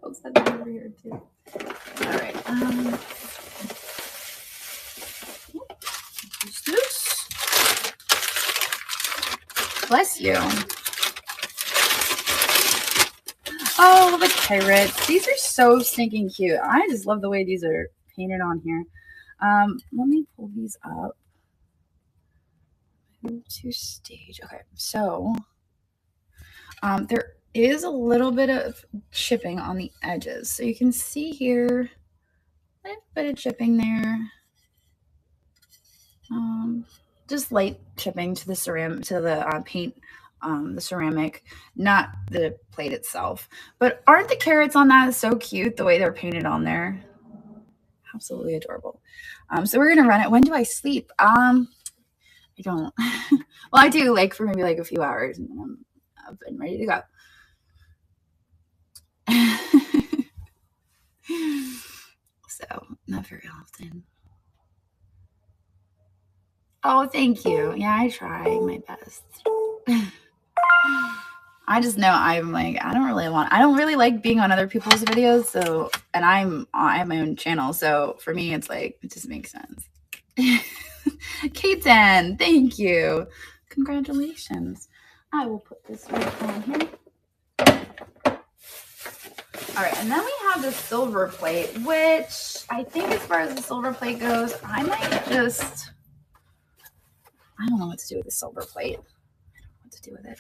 I'll set that over here too. All right. This. Bless you. Oh, the carrots. These are so stinking cute. I just love the way these are painted on here. Let me pull these up. Move to stage. Okay, so there is a little bit of chipping on the edges. So you can see here a bit of chipping there. Just light chipping to the ceramic, to the paint the ceramic, not the plate itself. But aren't the carrots on that so cute, the way they're painted on there? Absolutely adorable. So we're gonna run it. When do I sleep? I don't. Well, I do, like, for maybe like a few hours, and then I'm up and ready to go. So not very often. Oh, thank you. Yeah, I try my best. I just know I'm like, I don't really like being on other people's videos. So, and I have my own channel. So for me, it's like, it just makes sense. Katen, thank you. Congratulations. I will put this right on here. All right, and then we have the silver plate, which I think as far as the silver plate goes, I might just, I don't know what to do with the silver plate. I don't know what to do with it.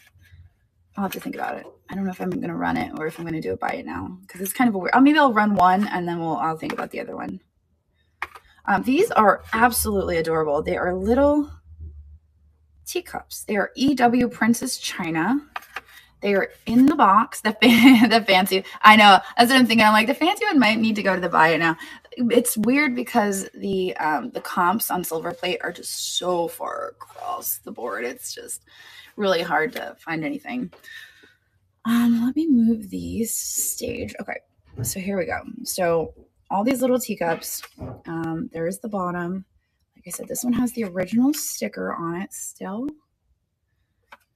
I'll have to think about it. I don't know if I'm going to run it or if I'm going to do it by it now, because it's kind of a weird, maybe I'll run one and then I'll think about the other one. These are absolutely adorable. They are little teacups. They are EW Princess China. They are in the box. The fancy. I know. That's what I'm thinking. I'm like, the fancy one might need to go to the buy it now. It's weird because the comps on silver plate are just so far across the board. It's just really hard to find anything. Let me move these stage. Okay, so here we go. So all these little teacups. There's the bottom. Like I said, this one has the original sticker on it still.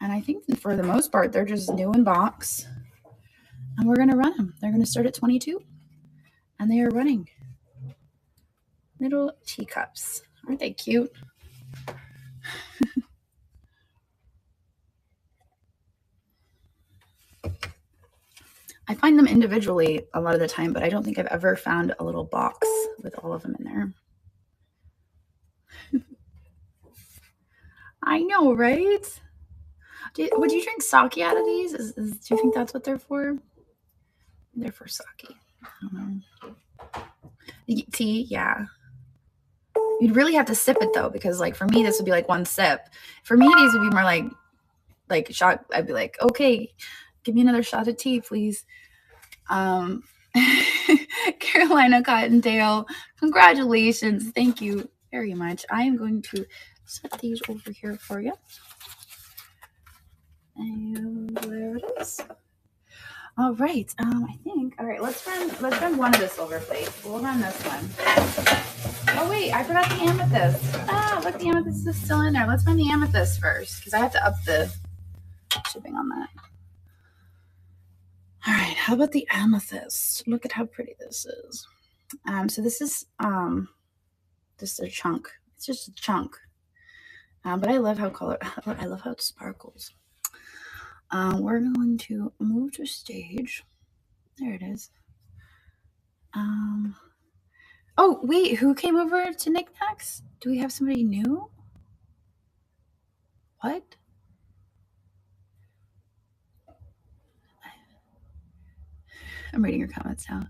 And I think for the most part, they're just new in box. And we're going to run them. They're going to start at 22. And they are running. Little teacups. Aren't they cute? I find them individually a lot of the time, but I don't think I've ever found a little box with all of them in there. I know, right? Would you drink sake out of these? Do you think that's what they're for? They're for sake. I don't know. Tea, yeah. You'd really have to sip it though, because like for me, this would be like one sip. For me, these would be more like shot. I'd be like, okay, give me another shot of tea, please. Carolina Cottontail, congratulations. Thank you very much. I am going to set these over here for you. And there it is. All right. I think. All right. Let's run one of the silver plates. We'll run this one. Oh wait, I forgot the amethyst. Look, the amethyst is still in there. Let's run the amethyst first because I have to up the shipping on that. All right. How about the amethyst? Look at how pretty this is. So this is just a chunk. It's just a chunk. But I love how I love how it sparkles. We're going to move to stage. There it is. Oh, wait, who came over to Niknax? Do we have somebody new? What? I'm reading your comments now.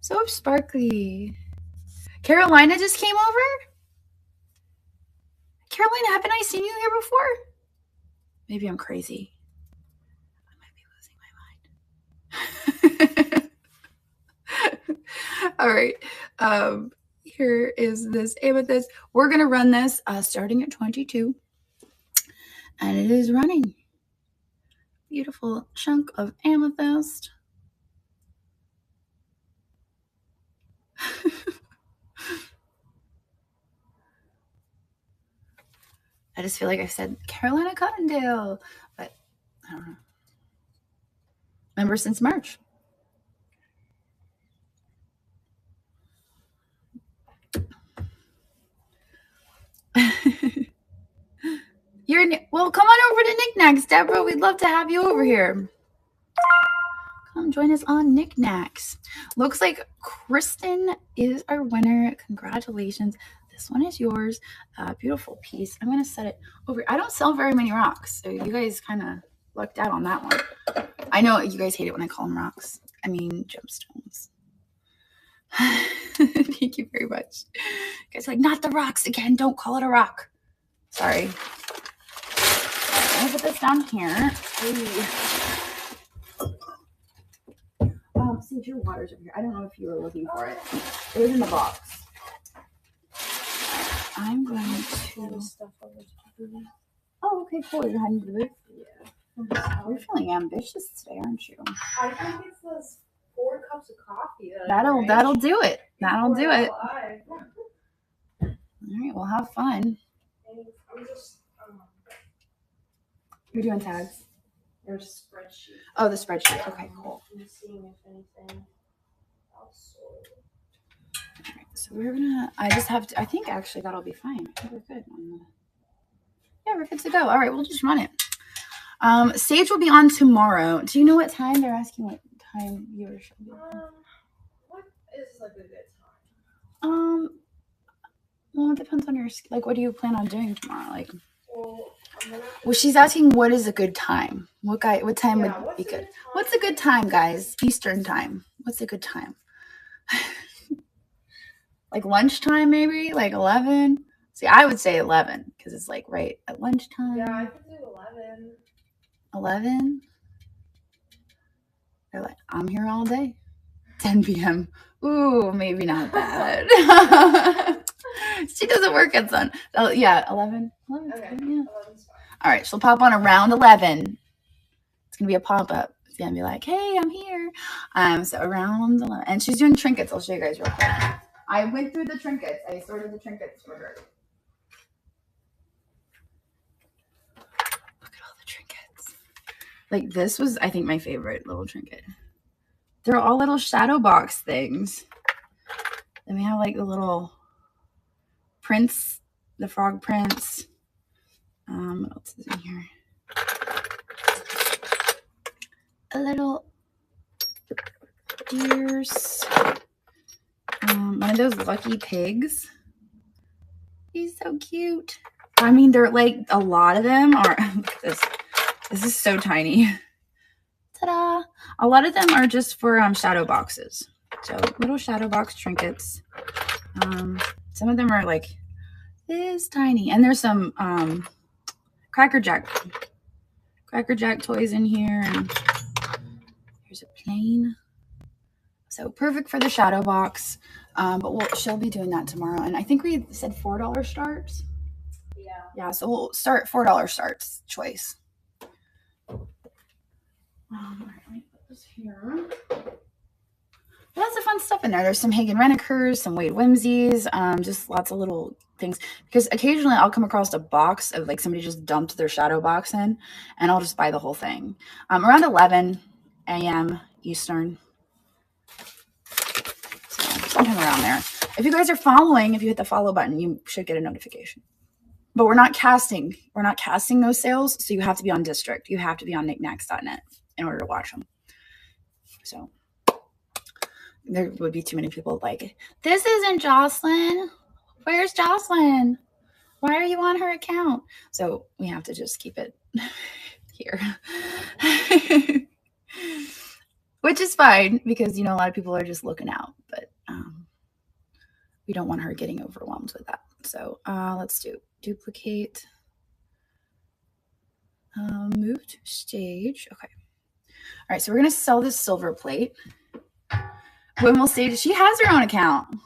So sparkly. Carolina just came over? Carolina, haven't I seen you here before? Maybe I'm crazy. I might be losing my mind. All right. Here is this amethyst. We're going to run this starting at 22. And it is running. Beautiful chunk of amethyst. I just feel like I said Carolina Cottondale, but I don't know. Remember since March. Well, come on over to Niknax, Deborah. We'd love to have you over here. Come join us on Niknax. Looks like Kristen is our winner. Congratulations. This one is yours. Beautiful piece. I'm going to set it over. I don't sell very many rocks, so you guys kind of lucked out on that one. I know you guys hate it when I call them rocks. I mean gemstones. Thank you very much. You guys are like, not the rocks again. Don't call it a rock. Sorry. I'm gonna put this down here. Sage, your water's over here. I don't know if you were looking for it. It was in the box. I'm going to stuff over to the booth. Oh, okay, cool. You're heading to the booth? Yeah. You're feeling ambitious today, aren't you? I think it's those 4 cups of coffee. That'll do it. That'll do it. All right, well, have fun. I'm just, You're doing tags? There's a spreadsheet. Oh, the spreadsheet. Okay, cool. I'm seeing if anything else sold. All right, so we're gonna. I just have to. I think actually that'll be fine. I think we're good. Yeah, we're good to go. All right, we'll just run it. Sage will be on tomorrow. Do you know what time? They're asking what time viewers should be. What is like a good time? Well, it depends on your like. What do you plan on doing tomorrow? Like. Well, she's asking what is a good time. What time would be good? What's a good time, guys? Eastern time. What's a good time? Like lunchtime, maybe? Like 11? See, I would say 11 because it's like right at lunchtime. Yeah, I could do 11. 11? They're like, I'm here all day. 10 p.m. Ooh, maybe not that. She doesn't work at sun. Oh, yeah, 11. 11 Okay, yeah. 11's fine. All right, she'll pop on around 11. It's going to be a pop-up. It's going to be like, hey, I'm here. So around 11. And she's doing trinkets. I'll show you guys real quick. I went through the trinkets. I sorted the trinkets for her. Look at all the trinkets. Like, this was, I think, my favorite little trinket. They're all little shadow box things. Then we have, like, the little prints, the frog prints. What else is in here? A little deers. One of those lucky pigs. He's so cute. I mean, they're like, a lot of them are, look at this. This is so tiny. Ta-da! A lot of them are just for shadow boxes. So little shadow box trinkets. Some of them are like this tiny. And there's some Cracker Jack toys in here. And here's a plane. So perfect for the shadow box. But she'll be doing that tomorrow. And I think we said $4 starts. Yeah. Yeah, so we'll start $4 starts choice. All right, let me put this here. Lots of fun stuff in there. There's some Hagen Renicers, some Wade Whimsies, just lots of little things. Because occasionally I'll come across a box of like somebody just dumped their shadow box in, and I'll just buy the whole thing. Around 11 a.m. Eastern. So sometime around there. If you guys are following, if you hit the follow button, you should get a notification. But we're not casting. We're not casting those sales, so you have to be on District. You have to be on Niknax.net in order to watch them. So there would be too many people like, this isn't Jocelyn. Where's Jocelyn? Why are you on her account? So we have to just keep it here. Which is fine because, you know, a lot of people are just looking out. But we don't want her getting overwhelmed with that. So let's do duplicate. Move to stage. Okay. All right, so we're going to sell this silver plate. When we'll stage, she has her own account.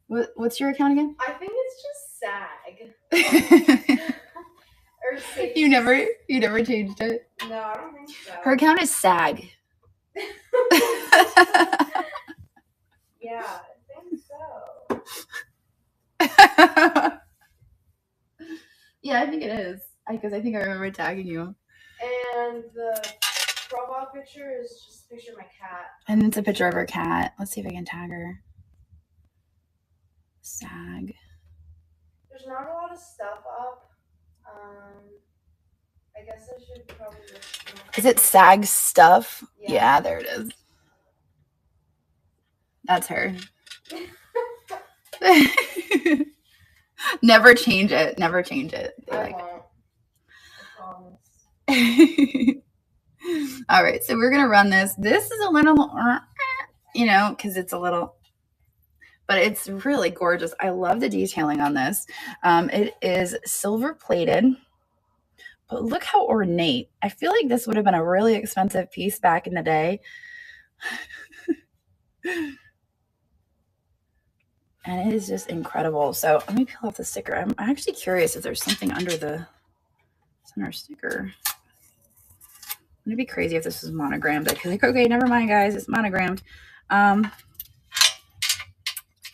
What's your account again? I think it's just SAG. Or SAG. You never changed it? No, I don't think so. Her account is SAG. Yeah, I think so. Yeah, I think it is. Because I think I remember tagging you. And the profile picture is just a picture of my cat. And it's a picture of her cat. Let's see if I can tag her. SAG. There's not a lot of stuff up. I guess I should probably just... Is it SAG stuff? Yeah, there it is. That's her. Never change it. Never change it. I won't. I promise. All right, so we're going to run this. This is a little, you know, because it's a little, but it's really gorgeous. I love the detailing on this. It is silver plated, but look how ornate. I feel like this would have been a really expensive piece back in the day. And it is just incredible. So let me peel off the sticker. I'm actually curious if there's something under the center sticker. It'd be crazy if this was monogrammed. I'd be like, okay, never mind, guys, it's monogrammed.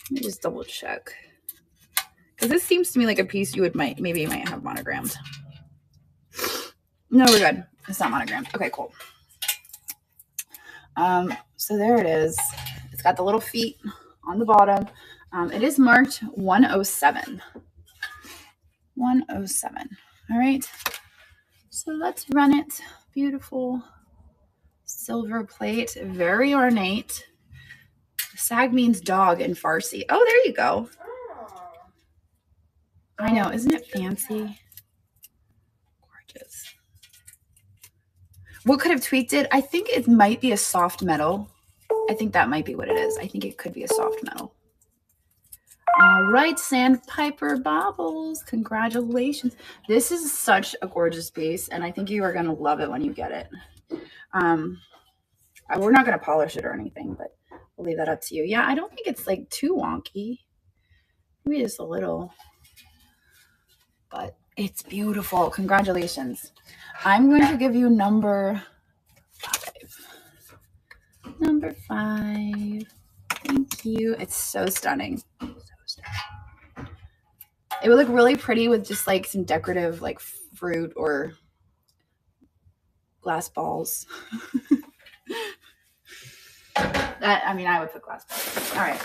Let me just double check, because this seems to me like a piece you would maybe you might have monogrammed. No, we're good. It's not monogrammed. Okay, cool. So there it is. It's got the little feet on the bottom. It is marked 107. 107. All right. So let's run it. Beautiful silver plate, very ornate. Sag means dog in Farsi. Oh, there you go. I know, isn't it fancy? Gorgeous. What could have tweaked it? I think it might be a soft metal. I think that might be what it is. I think it could be a soft metal. All right, Sandpiper Baubles. Congratulations. This is such a gorgeous piece, and I think you are going to love it when you get it. We're not going to polish it or anything, but we'll leave that up to you. Yeah, I don't think it's like too wonky. Maybe just a little. But it's beautiful. Congratulations. I'm going to give you number 5. Number 5. Thank you. It's so stunning. So stunning. It would look really pretty with just like some decorative like fruit or glass balls. I would put glass balls. All right.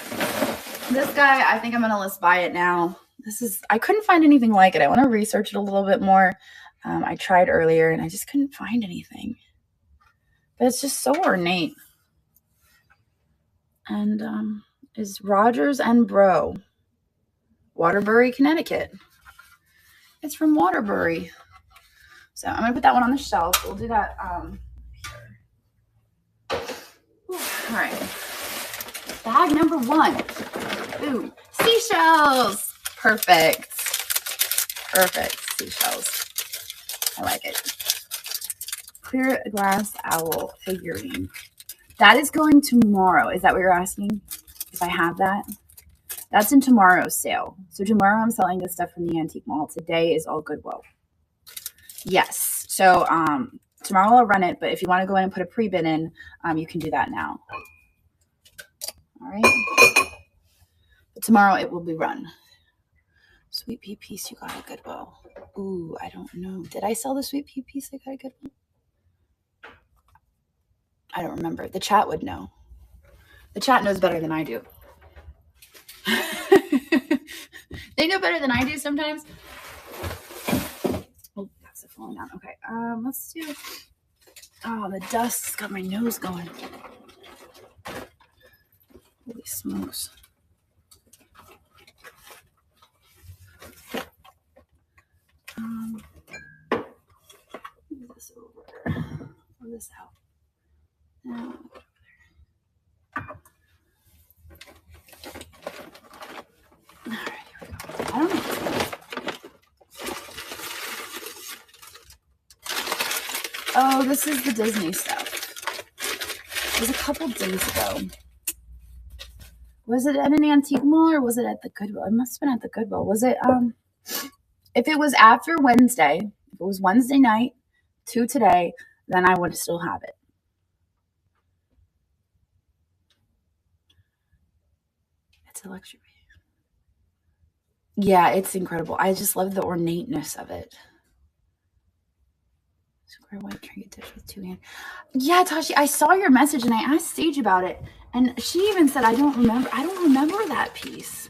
This guy, I think I'm going to let's buy it now. I couldn't find anything like it. I want to research it a little bit more. I tried earlier and I just couldn't find anything. But it's just so ornate. And is Rogers and Bro, Waterbury, Connecticut. It's from Waterbury. So I'm going to put that one on the shelf. We'll do that here. All right. Bag number 1. Ooh, seashells. Perfect. Perfect. Seashells. I like it. Clear glass owl figurine. That is going tomorrow. Is that what you're asking? If I have that? That's in tomorrow's sale. So tomorrow I'm selling this stuff from the antique mall. Today is all Goodwill. Yes. So tomorrow I'll run it, but if you want to go in and put a pre-bid in, you can do that now. All right. But tomorrow it will be run. Sweet pea piece you got at Goodwill. Ooh, I don't know. Did I sell the sweet pea piece I got at Goodwill? I don't remember. The chat would know. The chat knows better than I do. They know better than I do sometimes. Oh, that's it falling down. Okay, let's do. Oh, the dust's got my nose going. Holy smokes. Move this over. Move this out. Now, all right, here we go. I don't know. Oh, this is the Disney stuff. It was a couple days ago. Was it at an antique mall or was it at the Goodwill? It must have been at the Goodwill. Was it, if it was after Wednesday, if it was Wednesday night to today, then I would still have it. It's a luxury. Yeah, it's incredible. I just love the ornateness of it. Square white trinket dish with 2 hands. Yeah, Tashi, I saw your message and I asked Sage about it. And she even said, I don't remember that piece.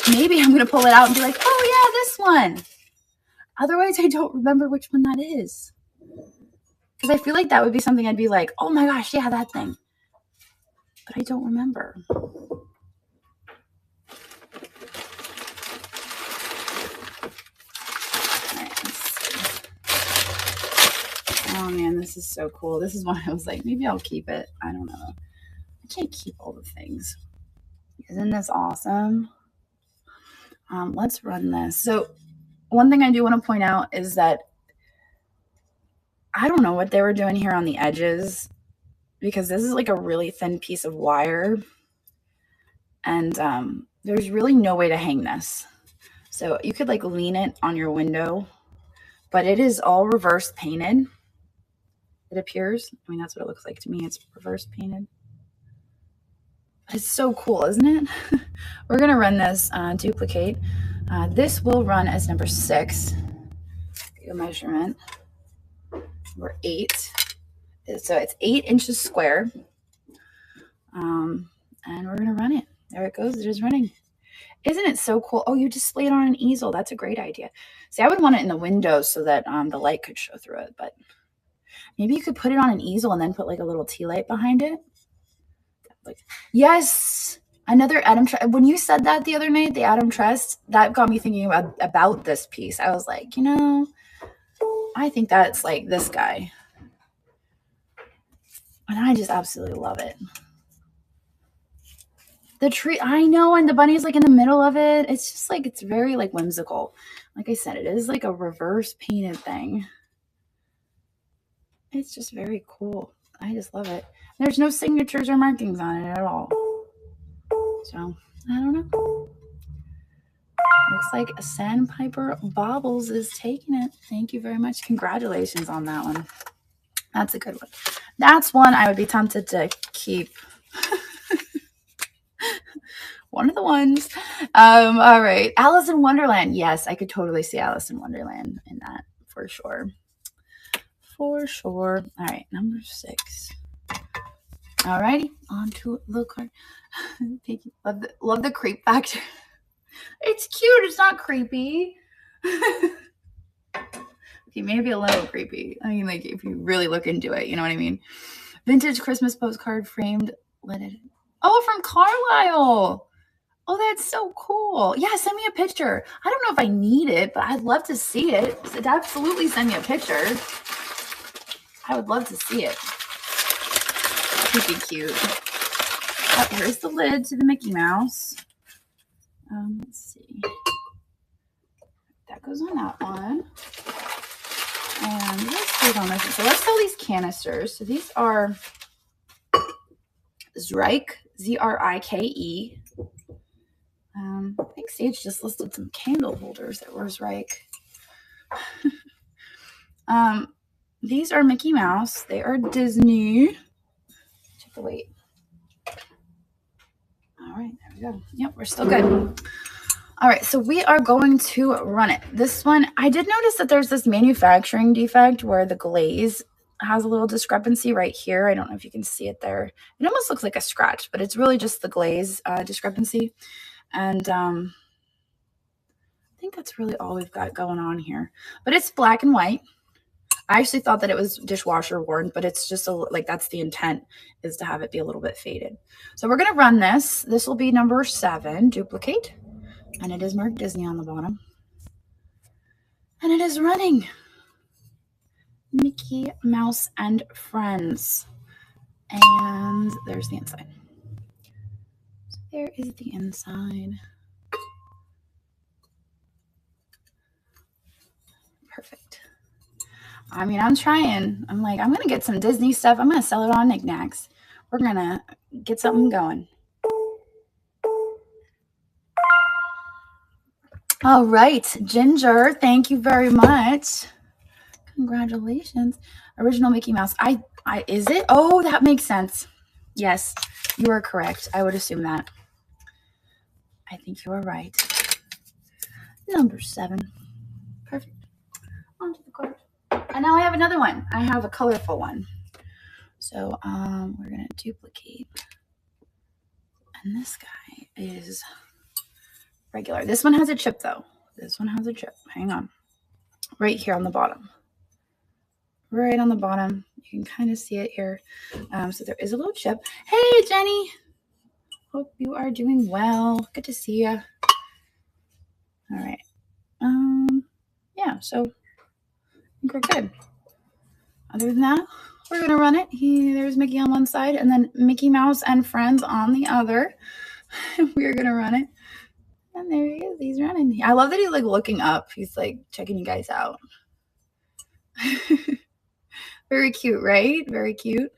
Maybe I'm going to pull it out and be like, oh yeah, this one. Otherwise, I don't remember which one that is. Because I feel like that would be something I'd be like, oh my gosh, yeah, that thing. But I don't remember. Oh man, this is so cool. This is one I was like, maybe I'll keep it. I don't know. I can't keep all the things. Isn't this awesome? Let's run this. So one thing I do want to point out is that I don't know what they were doing here on the edges, because this is like a really thin piece of wire, and there's really no way to hang this. So you could like lean it on your window, but it is all reverse painted. It appears. I mean, that's what it looks like to me. It's reverse painted. It's so cool, isn't it? We're going to run this duplicate. This will run as number 6. Your measurement. Number 8. So it's 8 inches square. And we're going to run it. There it goes. It is running. Isn't it so cool? Oh, you display it on an easel. That's a great idea. See, I would want it in the window so that the light could show through it. But maybe you could put it on an easel and then put like a little tea light behind it. Like, yes, another Adam. When you said that the other night, the Adam Trust, that got me thinking about this piece. I was like, you know, I think that's like this guy. And I just absolutely love it. The tree, I know, and the bunny's like in the middle of it. It's just like, it's very like whimsical. Like I said, it is like a reverse painted thing. It's just very cool. I just love it. There's no signatures or markings on it at all. So, I don't know. Looks like Sandpiper Baubles is taking it. Thank you very much. Congratulations on that one. That's a good one. That's one I would be tempted to keep. One of the ones. All right. Alice in Wonderland. Yes, I could totally see Alice in Wonderland in that for sure. For sure. All right. Number 6. All righty. On to the card. Thank you. Love the creep factor. It's cute. It's not creepy. Okay, maybe a little creepy. I mean, like, if you really look into it, you know what I mean? Vintage Christmas postcard framed. Oh, from Carlisle. Oh, that's so cool. Yeah, send me a picture. I don't know if I need it, but I'd love to see it. So absolutely send me a picture. I would love to see it. That would be cute. Oh, here's the lid to the Mickey Mouse. Let's see. That goes on that one. And let's see on this. So let's sell these canisters. So these are Zrike, Z-R-I-K-E. I think Sage just listed some candle holders that were Zrike. These are Mickey Mouse. They are Disney. Check the weight. All right, there we go. Yep, we're still good. All right, so we are going to run it. This one, I did notice that there's this manufacturing defect where the glaze has a little discrepancy right here. I don't know if you can see it there. It almost looks like a scratch, but it's really just the glaze discrepancy. And I think that's really all we've got going on here. But it's black and white. I actually thought that it was dishwasher worn, but it's just like that's the intent, is to have it be a little bit faded. So we're going to run this. This will be number 7, duplicate. And it is marked Disney on the bottom. And it is running. Mickey Mouse and Friends. And there's the inside. So there is the inside. Perfect. I mean, I'm trying. I'm like, I'm going to get some Disney stuff. I'm going to sell it on Niknax. We're going to get something going. All right, Ginger, thank you very much. Congratulations. Original Mickey Mouse. Is it? Oh, that makes sense. Yes, you are correct. I would assume that. I think you are right. Number 7. Perfect. Onto the card. And now I have another one. I have a colorful one. So we're going to duplicate. And this guy is regular. This one has a chip, though. This one has a chip. Hang on. Right here on the bottom. Right on the bottom. You can kind of see it here. So there is a little chip. Hey, Jenny. Hope you are doing well. Good to see you. All right. Yeah, so I think we're good. Other than that, we're going to run it. There's Mickey on one side and then Mickey Mouse and Friends on the other. We're gonna run it. And there he is. He's running. I love that he's like looking up. He's like checking you guys out. Very cute, right? Very cute.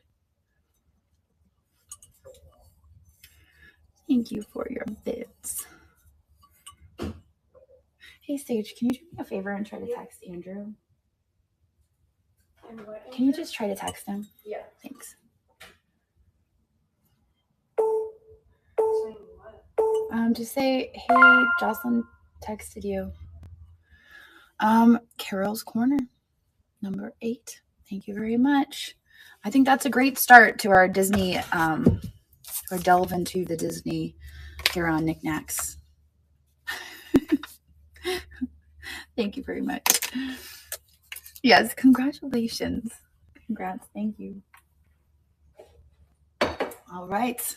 Thank you for your bits. Hey, Sage, can you do me a favor and try to text Andrew? Can you just try to text him? Yeah. Thanks. Just say, hey, Jocelyn texted you. Carol's Corner, number 8. Thank you very much. I think that's a great start to our Disney, or delve into the Disney here on Niknax. Thank you very much. Yes, congratulations. Congrats. Thank you. All right.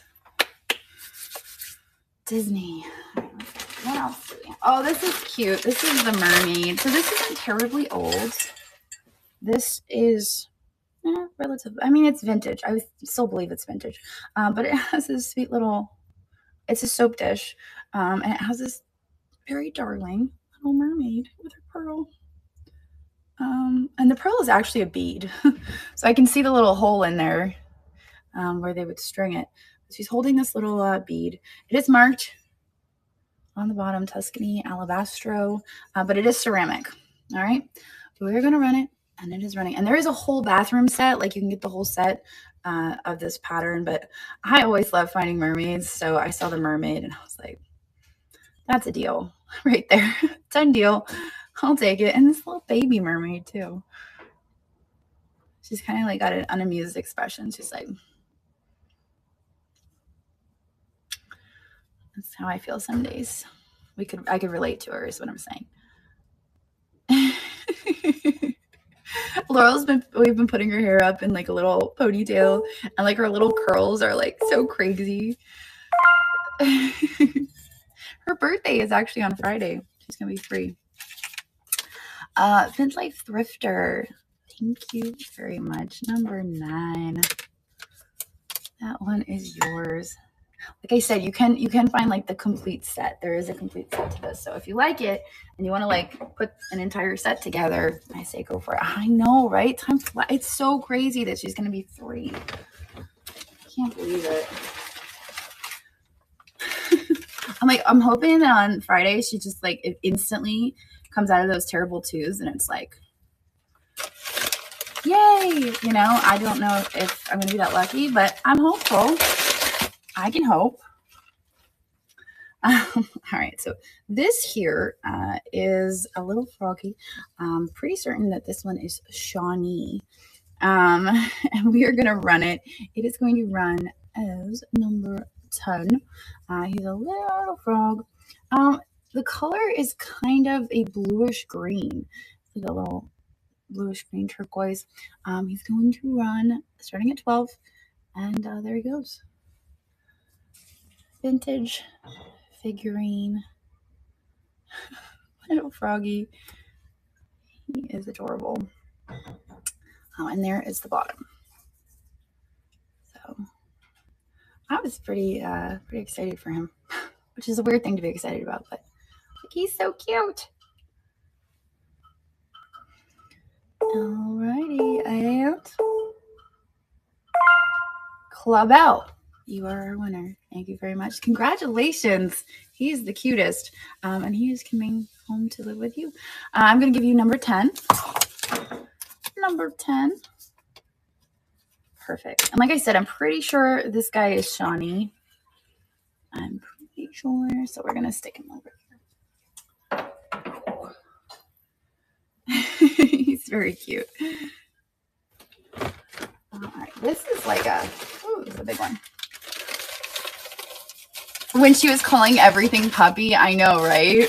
Disney. What else do we have? Oh, this is cute. This is the Mermaid. So this isn't terribly old. This is relative. I mean, it's vintage. I still believe it's vintage. But it has this sweet little, it's a soap dish. And it has this very darling little mermaid with her pearl. And the pearl is actually a bead. So I can see the little hole in there where they would string it. She's holding this little bead. It is marked on the bottom, Tuscany Alabastro, but it is ceramic. All right. So we're going to run it, and it is running. And there is a whole bathroom set. Like you can get the whole set of this pattern, but I always love finding mermaids. So I saw the mermaid and I was like, that's a deal right there. Done deal. I'll take it. And this little baby mermaid too. She's kind of like got an unamused expression. She's like, that's how I feel some days. I could relate to her is what I'm saying. We've been putting her hair up in like a little ponytail, and like her little curls are like so crazy. Her birthday is actually on Friday. She's gonna be 3. Vince Life Thrifter. Thank you very much. Number 9. That one is yours. Like I said, you can find like the complete set. There is a complete set to this. So if you like it and you want to like put an entire set together, I say go for it. I know, right? Time flies. It's so crazy that she's going to be 3. I can't believe it. I'm hoping that on Friday she just like it instantly comes out of those terrible 2s and it's like, yay! You know, I don't know if I'm going to be that lucky, but I'm hopeful. I can hope. All right, so this here is a little froggy. I'm pretty certain that this one is Shawnee. And we are going to run it. It is going to run as number 10. He's a little frog. The color is kind of a bluish green. It's like a little bluish green turquoise. He's going to run starting at 12. And there he goes. Vintage figurine. Little froggy. He is adorable. And there is the bottom. So I was pretty excited for him, which is a weird thing to be excited about, but he's so cute. Alrighty, and Club Out. You are our winner. Thank you very much. Congratulations. He's the cutest. And he is coming home to live with you. I'm going to give you number 10. Number 10. Perfect. And like I said, I'm pretty sure this guy is Shawnee. I'm pretty sure. So we're going to stick him over here. He's very cute. All right. This is like it's a big one. When she was calling everything puppy, I know, right?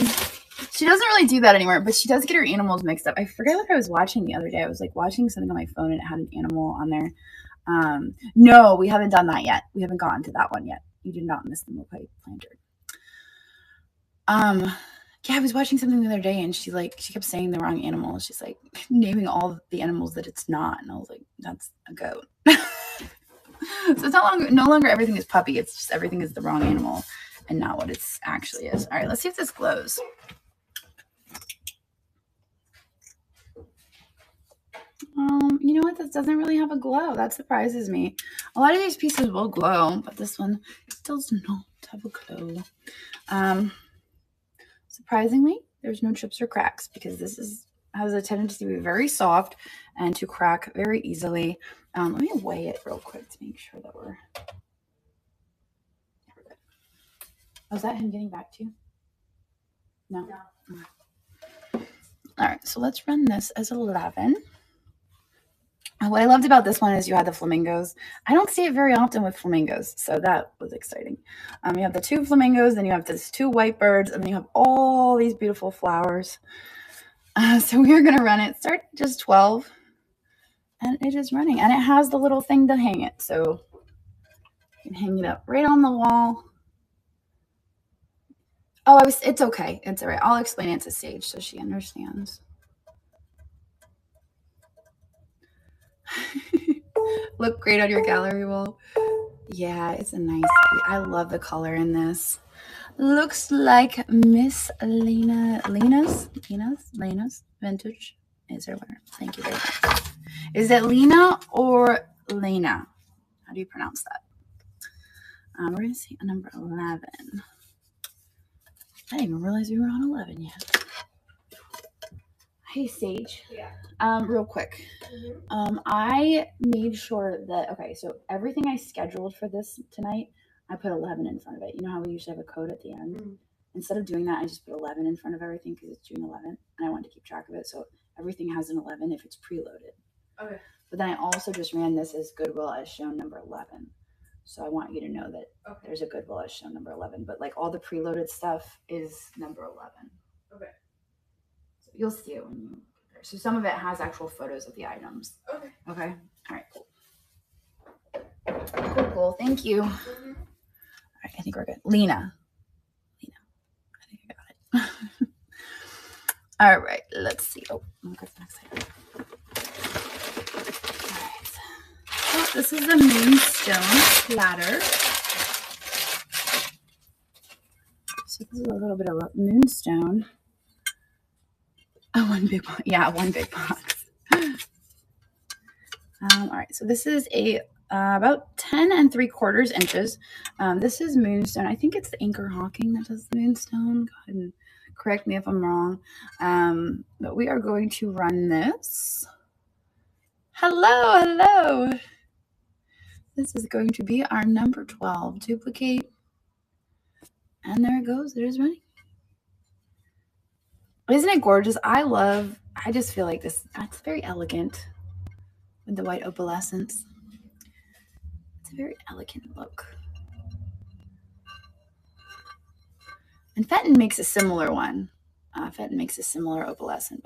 She doesn't really do that anymore, but she does get her animals mixed up. I forget what I was watching the other day. I was like watching something on my phone and it had an animal on there. No, we haven't done that yet. We haven't gotten to that one yet. You did not miss the Mopai planter. Yeah, I was watching something the other day and she kept saying the wrong animal. She's like naming all the animals that it's not. And I was like, that's a goat. So it's no longer everything is puppy. It's just everything is the wrong animal. and not what it actually is. All right, let's see if this glows. You know what? This doesn't really have a glow. That surprises me. A lot of these pieces will glow, but this one does not have a glow. Surprisingly, there's no chips or cracks because this has a tendency to be very soft and to crack very easily. Let me weigh it real quick to make sure that we're good. Oh, is that him getting back to you? No. All right, so let's run this as 11. What I loved about this one is you had the flamingos. I don't see it very often with flamingos, so that was exciting. You have the 2 flamingos, then you have these 2 white birds, and then you have all these beautiful flowers. So we are going to run it. Start just 12, and it is running. And it has the little thing to hang it, so you can hang it up right on the wall. Oh, it's okay. It's all right. I'll explain it to Sage so she understands. Look great on your gallery wall. Yeah, it's a nice, I love the color in this. Looks like Miss Lena's vintage. Is her winner. Thank you very much. Is it Lena or Lena? How do you pronounce that? We're going to see a number 11. I didn't even realize we were on 11 yet. Hey, Sage. Yeah. Real quick. I made sure that, okay, so everything I scheduled for this tonight, I put 11 in front of it. You know how we usually have a code at the end? Mm-hmm. Instead of doing that, I just put 11 in front of everything because it's June 11th, and I wanted to keep track of it. So everything has an 11 if it's preloaded. Okay. But then I also just ran this as Goodwill as shown number 11. So I want you to know that there's a Goodwill as shown number 11. But like all the preloaded stuff is number 11. Okay. So you'll see it when you compare. So some of it has actual photos of the items. Okay. Okay. All right. Cool. Cool. Thank you. Mm-hmm. All right. I think we're good. Lena. I think I got it. All right. Let's see. Oh, I'm going to go to the next item. All right. So this is the Moonstone platter. So this is a little bit of a Moonstone. Oh, one big box. Yeah, one big box. All right. So this is a about 10 3/4 inches. This is Moonstone. I think it's the Anchor Hawking that does the Moonstone. Go ahead and correct me if I'm wrong. But we are going to run this. Hello. This is going to be our number 12. Duplicate. And there it goes. It is running. Isn't it gorgeous? I just feel like this. It's very elegant with the white opalescence. It's a very elegant look. And Fenton makes a similar one. Fenton makes a similar opalescent.